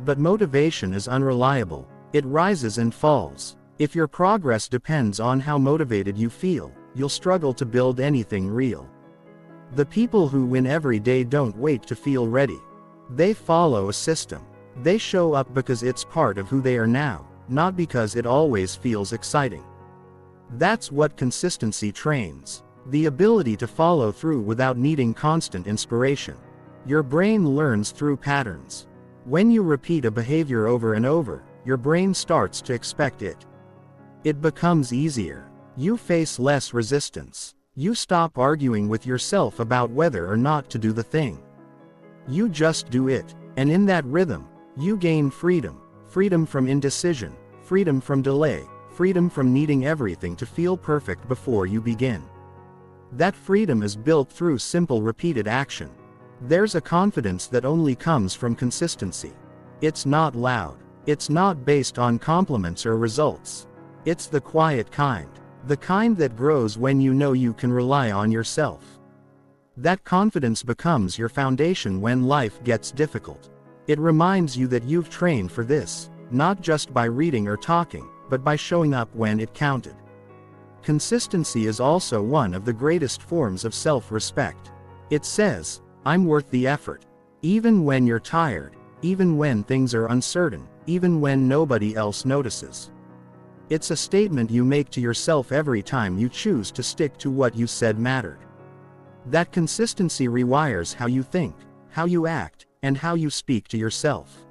But motivation is unreliable. It rises and falls. If your progress depends on how motivated you feel, you'll struggle to build anything real. The people who win every day don't wait to feel ready. They follow a system. They show up because it's part of who they are now, not because it always feels exciting. That's what consistency trains. The ability to follow through without needing constant inspiration. Your brain learns through patterns. When you repeat a behavior over and over, your brain starts to expect it. It becomes easier. You face less resistance. You stop arguing with yourself about whether or not to do the thing. You just do it, and in that rhythm, you gain freedom. Freedom from indecision, freedom from delay, freedom from needing everything to feel perfect before you begin. That freedom is built through simple repeated action. There's a confidence that only comes from consistency. It's not loud. It's not based on compliments or results. It's the quiet kind. The kind that grows when you know you can rely on yourself. That confidence becomes your foundation when life gets difficult. It reminds you that you've trained for this, not just by reading or talking, but by showing up when it counted. Consistency is also one of the greatest forms of self-respect. It says, I'm worth the effort. Even when you're tired, even when things are uncertain, even when nobody else notices. It's a statement you make to yourself every time you choose to stick to what you said mattered. That consistency rewires how you think, how you act, and how you speak to yourself.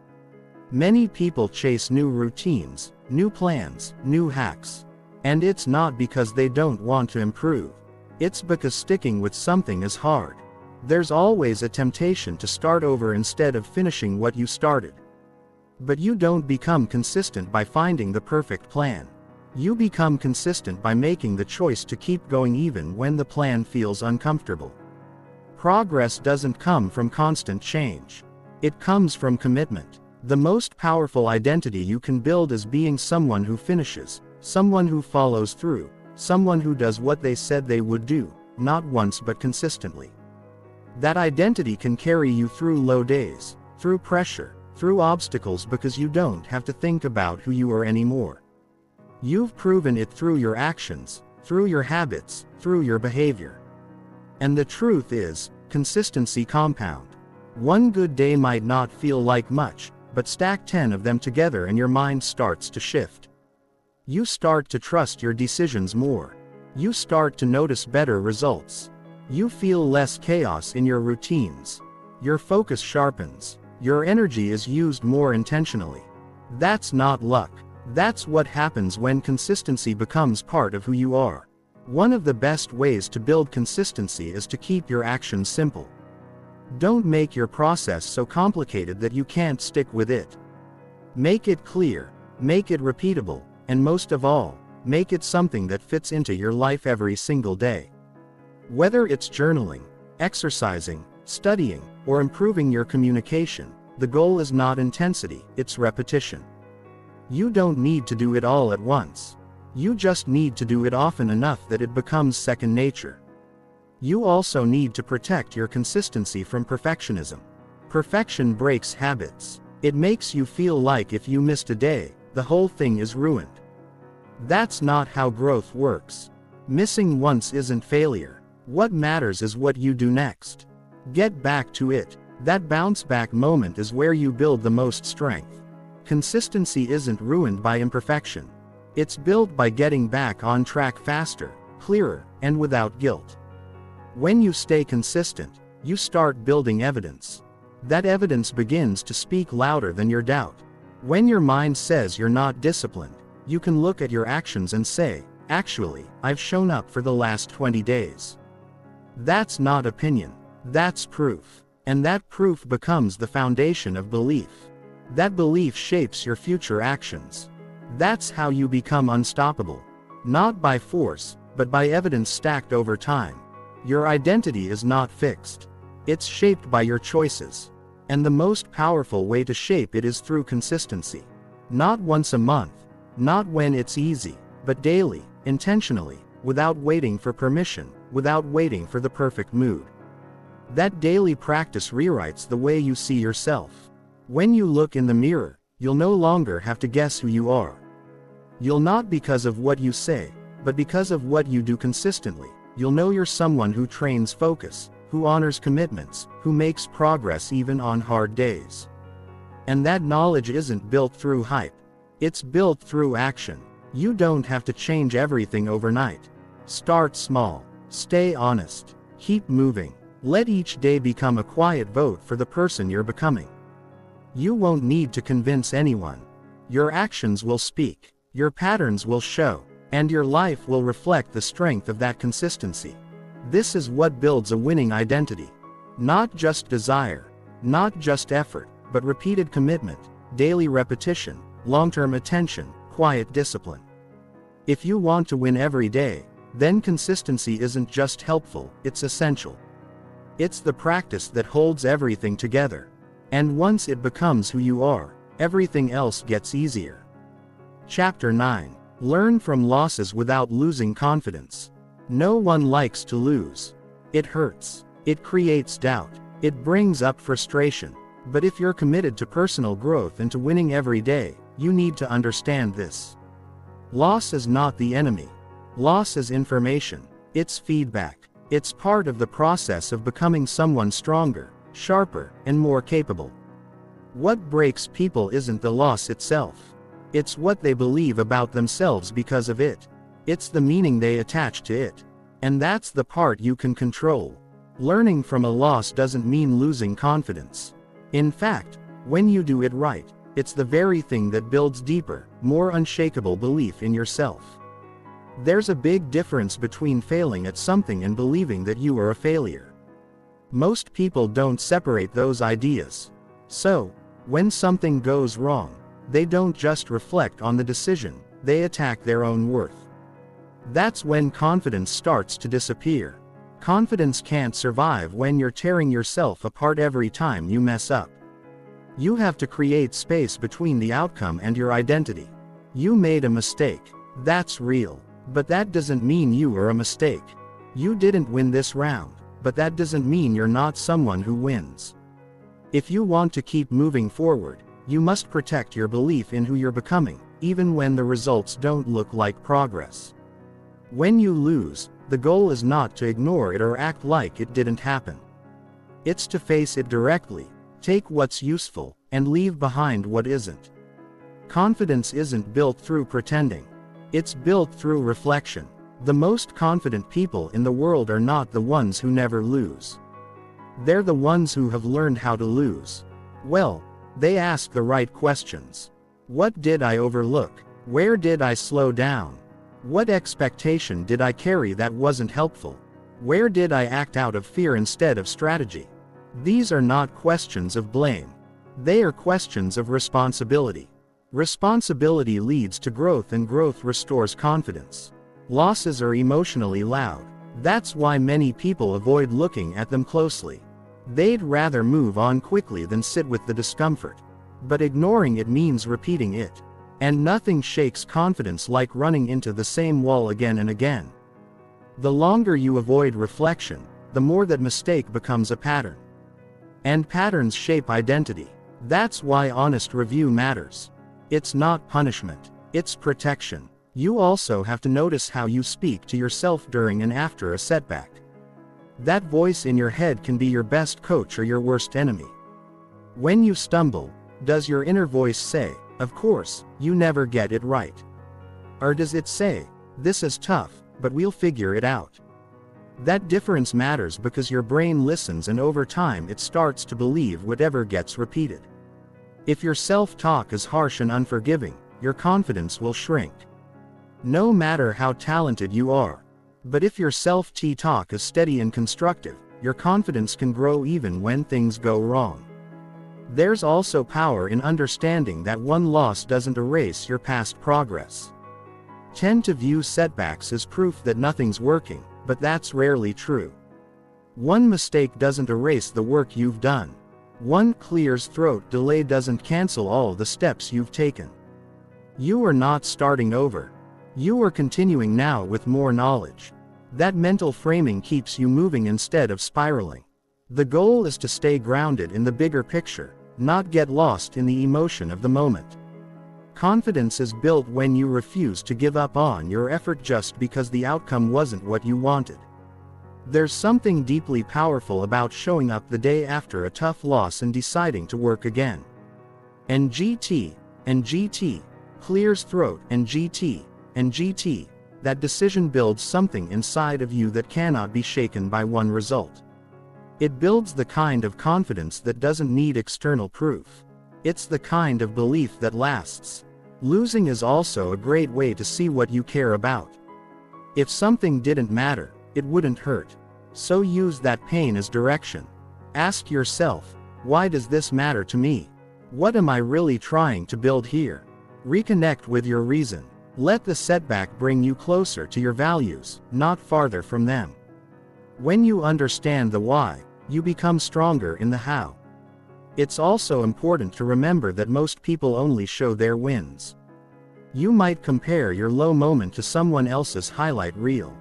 Many people chase new routines, new plans, new hacks. And it's not because they don't want to improve. It's because sticking with something is hard. There's always a temptation to start over instead of finishing what you started. But you don't become consistent by finding the perfect plan. You become consistent by making the choice to keep going even when the plan feels uncomfortable. Progress doesn't come from constant change. It comes from commitment. The most powerful identity you can build is being someone who finishes, someone who follows through, someone who does what they said they would do, not once but consistently. That identity can carry you through low days, through pressure, through obstacles because you don't have to think about who you are anymore. You've proven it through your actions, through your habits, through your behavior. And the truth is, consistency compound. One good day might not feel like much, but stack 10 of them together and your mind starts to shift. You start to trust your decisions more. You start to notice better results. You feel less chaos in your routines. Your focus sharpens. Your energy is used more intentionally. That's not luck. That's what happens when consistency becomes part of who you are. One of the best ways to build consistency is to keep your actions simple. Don't make your process so complicated that you can't stick with it. Make it clear, make it repeatable, and most of all, make it something that fits into your life every single day. Whether it's journaling, exercising, studying, or improving your communication, the goal is not intensity, it's repetition. You don't need to do it all at once. You just need to do it often enough that it becomes second nature. You also need to protect your consistency from perfectionism. Perfection breaks habits. It makes you feel like if you missed a day, the whole thing is ruined. That's not how growth works. Missing once isn't failure. What matters is what you do next. Get back to it. That bounce back moment is where you build the most strength. Consistency isn't ruined by imperfection. It's built by getting back on track faster, clearer, and without guilt. When you stay consistent, you start building evidence. That evidence begins to speak louder than your doubt. When your mind says you're not disciplined, you can look at your actions and say, actually, I've shown up for the last 20 days. That's not opinion. That's proof. And that proof becomes the foundation of belief. That belief shapes your future actions. That's how you become unstoppable. Not by force, but by evidence stacked over time. Your identity is not fixed. It's shaped by your choices. And the most powerful way to shape it is through consistency. Not once a month, not when it's easy, but daily, intentionally. without waiting for permission, without waiting for the perfect mood. That daily practice rewrites the way you see yourself. When you look in the mirror, you'll no longer have to guess who you are. You'll not because of what you say, but because of what you do consistently. You'll know you're someone who trains focus, who honors commitments, who makes progress even on hard days. And that knowledge isn't built through hype. It's built through action. You don't have to change everything overnight. Start small. Stay honest. Keep moving. Let each day become a quiet vote for the person you're becoming. You won't need to convince anyone. Your actions will speak. Your patterns will show. And your life will reflect the strength of that consistency. This is what builds a winning identity. Not just desire, not just effort, but repeated commitment, daily repetition, long-term attention, quiet discipline. If you want to win every day, then consistency isn't just helpful, it's essential. It's the practice that holds everything together. And once it becomes who you are, everything else gets easier. Chapter 9. Learn from losses without losing confidence. No one likes to lose. It hurts. It creates doubt. It brings up frustration. But if you're committed to personal growth and to winning every day, you need to understand this. Loss is not the enemy. Loss is information. It's feedback. It's part of the process of becoming someone stronger, sharper, and more capable. What breaks people isn't the loss itself. It's what they believe about themselves because of it. It's the meaning they attach to it. And that's the part you can control. Learning from a loss doesn't mean losing confidence. In fact, when you do it right, it's the very thing that builds deeper, more unshakable belief in yourself. There's a big difference between failing at something and believing that you are a failure. Most people don't separate those ideas. So, when something goes wrong, they don't just reflect on the decision, they attack their own worth. That's when confidence starts to disappear. Confidence can't survive when you're tearing yourself apart every time you mess up. You have to create space between the outcome and your identity. You made a mistake. That's real. But that doesn't mean you are a mistake. You didn't win this round, but that doesn't mean you're not someone who wins. If you want to keep moving forward, you must protect your belief in who you're becoming, even when the results don't look like progress. When you lose, the goal is not to ignore it or act like it didn't happen. It's to face it directly, take what's useful, and leave behind what isn't. Confidence isn't built through pretending. It's built through reflection. The most confident people in the world are not the ones who never lose. They're the ones who have learned how to lose. Well, they ask the right questions. What did I overlook? Where did I slow down? What expectation did I carry that wasn't helpful? Where did I act out of fear instead of strategy? These are not questions of blame. They are questions of responsibility. Responsibility leads to growth, and growth restores confidence. Losses are emotionally loud. That's why many people avoid looking at them closely. They'd rather move on quickly than sit with the discomfort. But ignoring it means repeating it. And nothing shakes confidence like running into the same wall again and again. The longer you avoid reflection, the more that mistake becomes a pattern. And patterns shape identity. That's why honest review matters. It's not punishment, it's protection. You also have to notice how you speak to yourself during and after a setback. That voice in your head can be your best coach or your worst enemy. When you stumble, does your inner voice say, "Of course, you never get it right"? Or does it say, "This is tough, but we'll figure it out"? That difference matters because your brain listens, and over time it starts to believe whatever gets repeated. If your self-talk is harsh and unforgiving, your confidence will shrink. No matter how talented you are. But if your self-talk is steady and constructive, your confidence can grow even when things go wrong. There's also power in understanding that one loss doesn't erase your past progress. Tend to view setbacks as proof that nothing's working, but that's rarely true. One mistake doesn't erase the work you've done. One clear's throat delay doesn't cancel all the steps you've taken. You are not starting over. You are continuing now with more knowledge. That mental framing keeps you moving instead of spiraling. The goal is to stay grounded in the bigger picture, not get lost in the emotion of the moment. Confidence is built when you refuse to give up on your effort just because the outcome wasn't what you wanted. There's something deeply powerful about showing up the day after a tough loss and deciding to work again. And GT, clears throat, and GT, that decision builds something inside of you that cannot be shaken by one result. It builds the kind of confidence that doesn't need external proof. It's the kind of belief that lasts. Losing is also a great way to see what you care about. If something didn't matter, it wouldn't hurt. So use that pain as direction. Ask yourself, why does this matter to me? What am I really trying to build here? Reconnect with your reason. Let the setback bring you closer to your values, not farther from them. When you understand the why, you become stronger in the how. It's also important to remember that most people only show their wins. You might compare your low moment to someone else's highlight reel.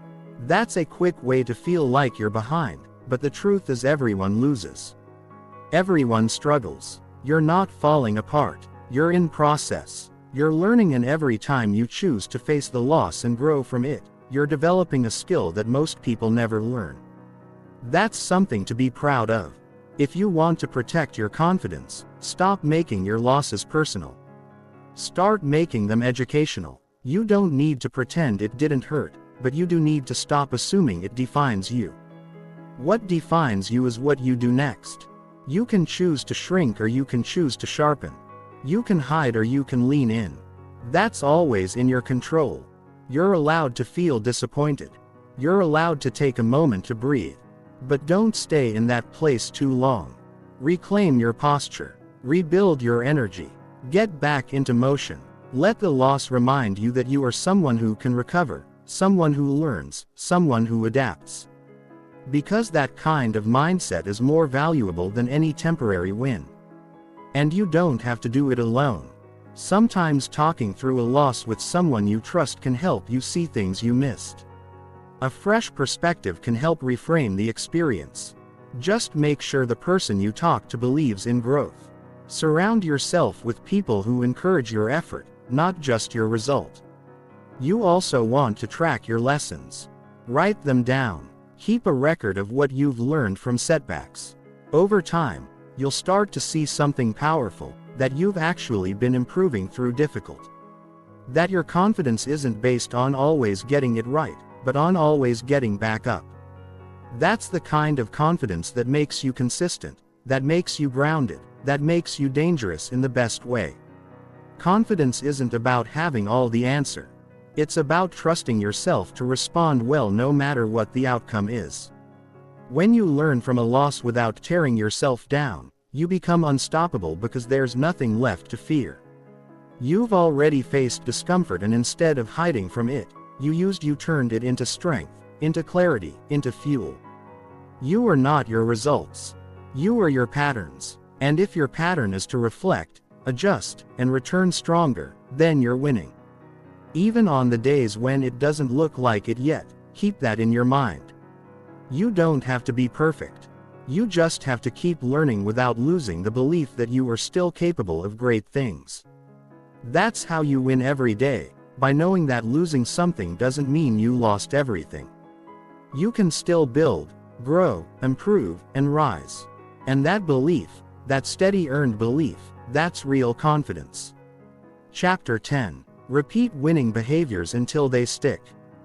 That's a quick way to feel like you're behind, but the truth is everyone loses. Everyone struggles. You're not falling apart. You're in process. You're learning, and every time you choose to face the loss and grow from it, you're developing a skill that most people never learn. That's something to be proud of. If you want to protect your confidence, stop making your losses personal. Start making them educational. You don't need to pretend it didn't hurt, but you do need to stop assuming it defines you. What defines you is what you do next. You can choose to shrink or you can choose to sharpen. You can hide or you can lean in. That's always in your control. You're allowed to feel disappointed. You're allowed to take a moment to breathe. But don't stay in that place too long. Reclaim your posture. Rebuild your energy. Get back into motion. Let the loss remind you that you are someone who can recover, someone who learns, someone who adapts. Because that kind of mindset is more valuable than any temporary win. And you don't have to do it alone. Sometimes talking through a loss with someone you trust can help you see things you missed. A fresh perspective can help reframe the experience. Just make sure the person you talk to believes in growth. Surround yourself with people who encourage your effort, not just your result. You also want to track your lessons. Write them down. Keep a record of what you've learned from setbacks. Over time, you'll start to see something powerful, that you've actually been improving through difficult. That your confidence isn't based on always getting it right, but on always getting back up. That's the kind of confidence that makes you consistent, that makes you grounded, that makes you dangerous in the best way. Confidence isn't about having all the answer. It's about trusting yourself to respond well no matter what the outcome is. When you learn from a loss without tearing yourself down, you become unstoppable because there's nothing left to fear. You've already faced discomfort, and instead of hiding from it, you turned it into strength, into clarity, into fuel. You are not your results. You are your patterns. And if your pattern is to reflect, adjust, and return stronger, then you're winning. Even on the days when it doesn't look like it yet, keep that in your mind. You don't have to be perfect. You just have to keep learning without losing the belief that you are still capable of great things. That's how you win every day, by knowing that losing something doesn't mean you lost everything. You can still build, grow, improve, and rise. And that belief, that steady earned belief, that's real confidence. Chapter 10. Repeat winning behaviors until they stick.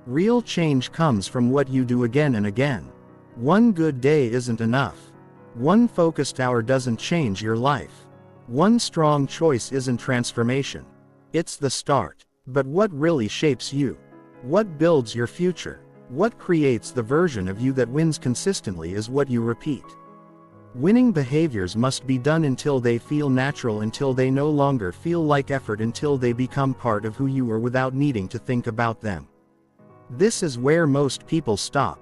Real change comes from what you do again and again. One good day isn't enough. One focused hour doesn't change your life. One strong choice isn't transformation. It's the start. But what really shapes you? What builds your future? What creates the version of you that wins consistently is what you repeat. Winning behaviors must be done until they feel natural, until they no longer feel like effort, until they become part of who you are without needing to think about them. This is where most people stop.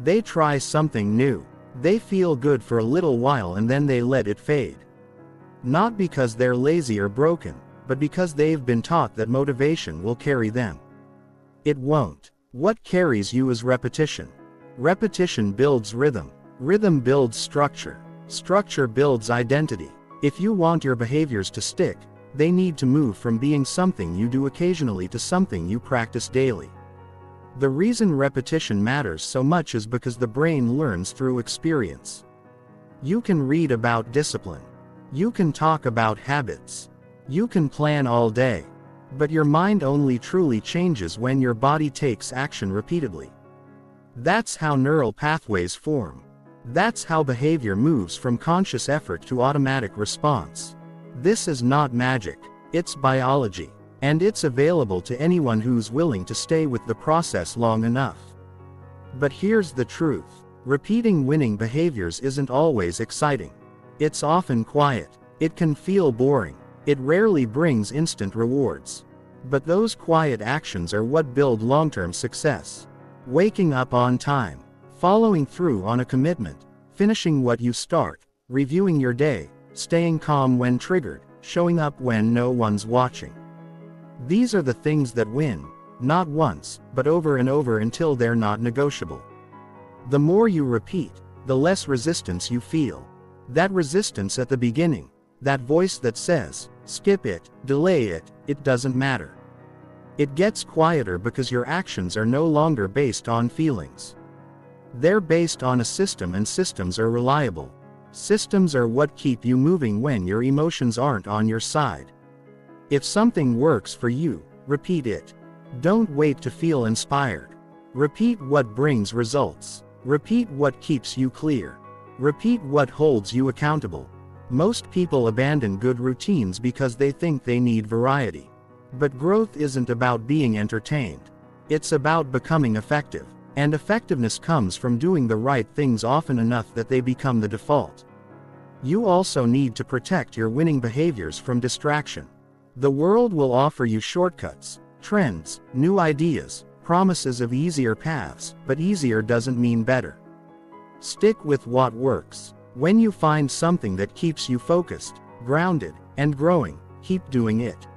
They try something new. They feel good for a little while and then they let it fade. Not because they're lazy or broken, but because they've been taught that motivation will carry them. It won't. What carries you is repetition. Repetition builds rhythm. Rhythm builds structure. Structure builds identity. If you want your behaviors to stick, they need to move from being something you do occasionally to something you practice daily. The reason repetition matters so much is because the brain learns through experience. You can read about discipline. You can talk about habits. You can plan all day. But your mind only truly changes when your body takes action repeatedly. That's how neural pathways form. That's how behavior moves from conscious effort to automatic response. This is not magic, it's biology. And it's available to anyone who's willing to stay with the process long enough. But here's the truth. Repeating winning behaviors isn't always exciting. It's often quiet. It can feel boring. It rarely brings instant rewards. But those quiet actions are what build long-term success. Waking up on time. Following through on a commitment. Finishing what you start. Reviewing your day. Staying calm when triggered. Showing up when no one's watching. These are the things that win, not once, but over and over until they're not negotiable. The more you repeat, the less resistance you feel. That resistance at the beginning, that voice that says, skip it, delay it, it doesn't matter. It gets quieter because your actions are no longer based on feelings. They're based on a system, and systems are reliable. Systems are what keep you moving when your emotions aren't on your side. If something works for you, repeat it. Don't wait to feel inspired. Repeat what brings results. Repeat what keeps you clear. Repeat what holds you accountable. Most people abandon good routines because they think they need variety. But growth isn't about being entertained. It's about becoming effective. And effectiveness comes from doing the right things often enough that they become the default. You also need to protect your winning behaviors from distraction. The world will offer you shortcuts, trends, new ideas, promises of easier paths, but easier doesn't mean better. Stick with what works. When you find something that keeps you focused, grounded, and growing, keep doing it.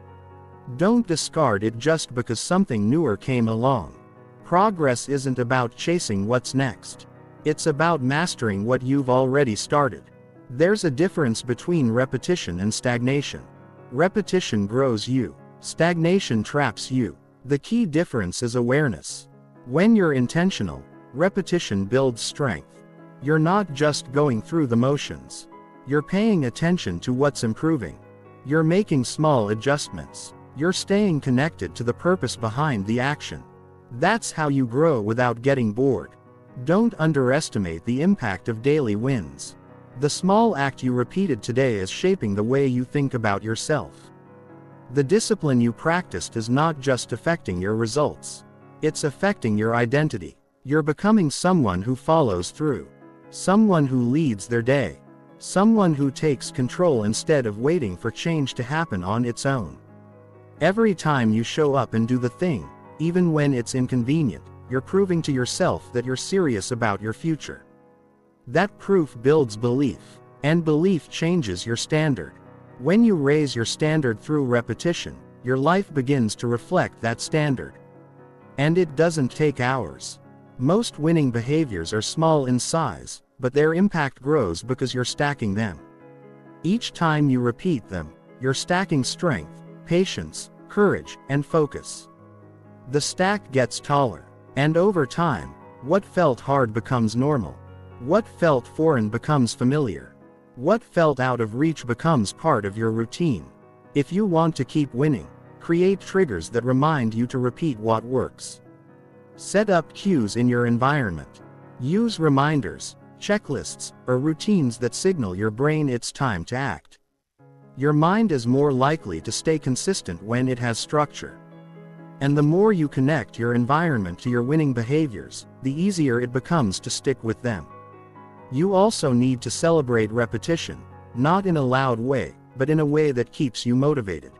Don't discard it just because something newer came along. Progress isn't about chasing what's next. It's about mastering what you've already started. There's a difference between repetition and stagnation. Repetition grows you. Stagnation traps you. The key difference is awareness. When you're intentional, repetition builds strength. You're not just going through the motions. You're paying attention to what's improving. You're making small adjustments. You're staying connected to the purpose behind the action. That's how you grow without getting bored. Don't underestimate the impact of daily wins. The small act you repeated today is shaping the way you think about yourself. The discipline you practiced is not just affecting your results. It's affecting your identity. You're becoming someone who follows through. Someone who leads their day. Someone who takes control instead of waiting for change to happen on its own. Every time you show up and do the thing, even when it's inconvenient, you're proving to yourself that you're serious about your future. That proof builds belief, and belief changes your standard. When you raise your standard through repetition, your life begins to reflect that standard. And it doesn't take hours. Most winning behaviors are small in size, but their impact grows because you're stacking them. Each time you repeat them, you're stacking strength, patience, courage, and focus. The stack gets taller, and over time, what felt hard becomes normal. What felt foreign becomes familiar. What felt out of reach becomes part of your routine. If you want to keep winning, create triggers that remind you to repeat what works. Set up cues in your environment. Use reminders, checklists, or routines that signal your brain it's time to act. Your mind is more likely to stay consistent when it has structure. And the more you connect your environment to your winning behaviors, the easier it becomes to stick with them. You also need to celebrate repetition, not in a loud way, but in a way that keeps you motivated.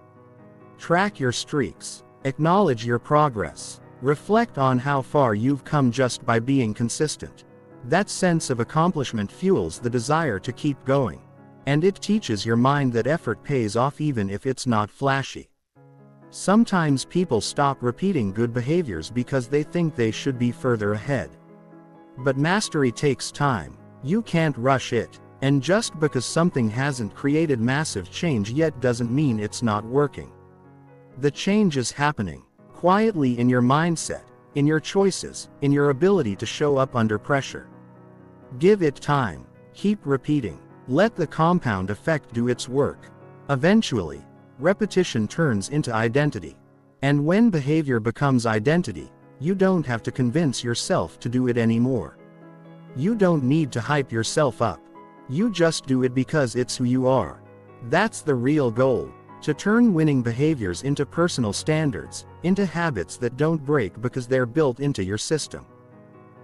Track your streaks. Acknowledge your progress. Reflect on how far you've come just by being consistent. That sense of accomplishment fuels the desire to keep going. And it teaches your mind that effort pays off even if it's not flashy. Sometimes people stop repeating good behaviors because they think they should be further ahead. But mastery takes time. You can't rush it. And just because something hasn't created massive change yet doesn't mean it's not working. The change is happening quietly in your mindset, in your choices, in your ability to show up under pressure. Give it time. Keep repeating. Let the compound effect do its work. Eventually, repetition turns into identity. And when behavior becomes identity, you don't have to convince yourself to do it anymore. You don't need to hype yourself up. You just do it because it's who you are. That's the real goal. To turn winning behaviors into personal standards, into habits that don't break because they're built into your system.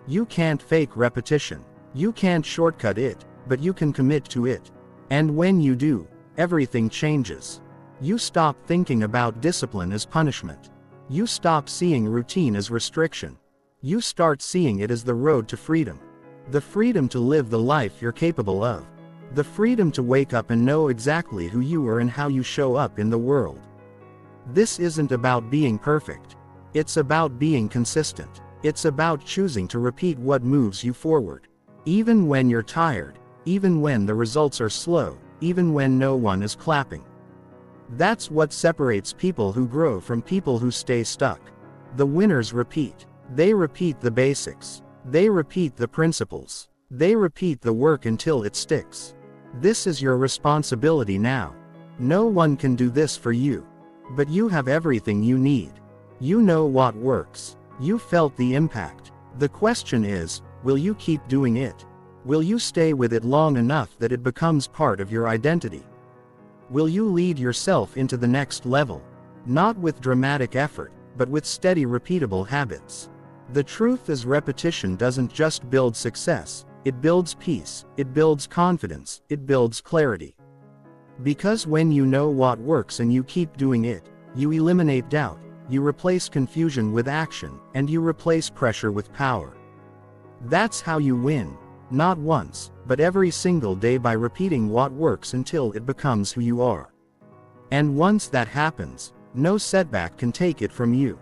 You can't fake repetition. You can't shortcut it, but you can commit to it. And when you do, everything changes. You stop thinking about discipline as punishment. You stop seeing routine as restriction. You start seeing it as the road to freedom. The freedom to live the life you're capable of. The freedom to wake up and know exactly who you are and how you show up in the world. This isn't about being perfect. It's about being consistent. It's about choosing to repeat what moves you forward. Even when you're tired, even when the results are slow, even when no one is clapping. That's what separates people who grow from people who stay stuck. The winners repeat. They repeat the basics. They repeat the principles. They repeat the work until it sticks. This is your responsibility now. No one can do this for you. But you have everything you need. You know what works. You felt the impact. The question is, will you keep doing it? Will you stay with it long enough that it becomes part of your identity? Will you lead yourself into the next level? Not with dramatic effort, but with steady repeatable habits. The truth is, repetition doesn't just build success, it builds peace, it builds confidence, it builds clarity. Because when you know what works and you keep doing it, you eliminate doubt, you replace confusion with action, and you replace pressure with power. That's how you win, not once, but every single day, by repeating what works until it becomes who you are. And once that happens, no setback can take it from you.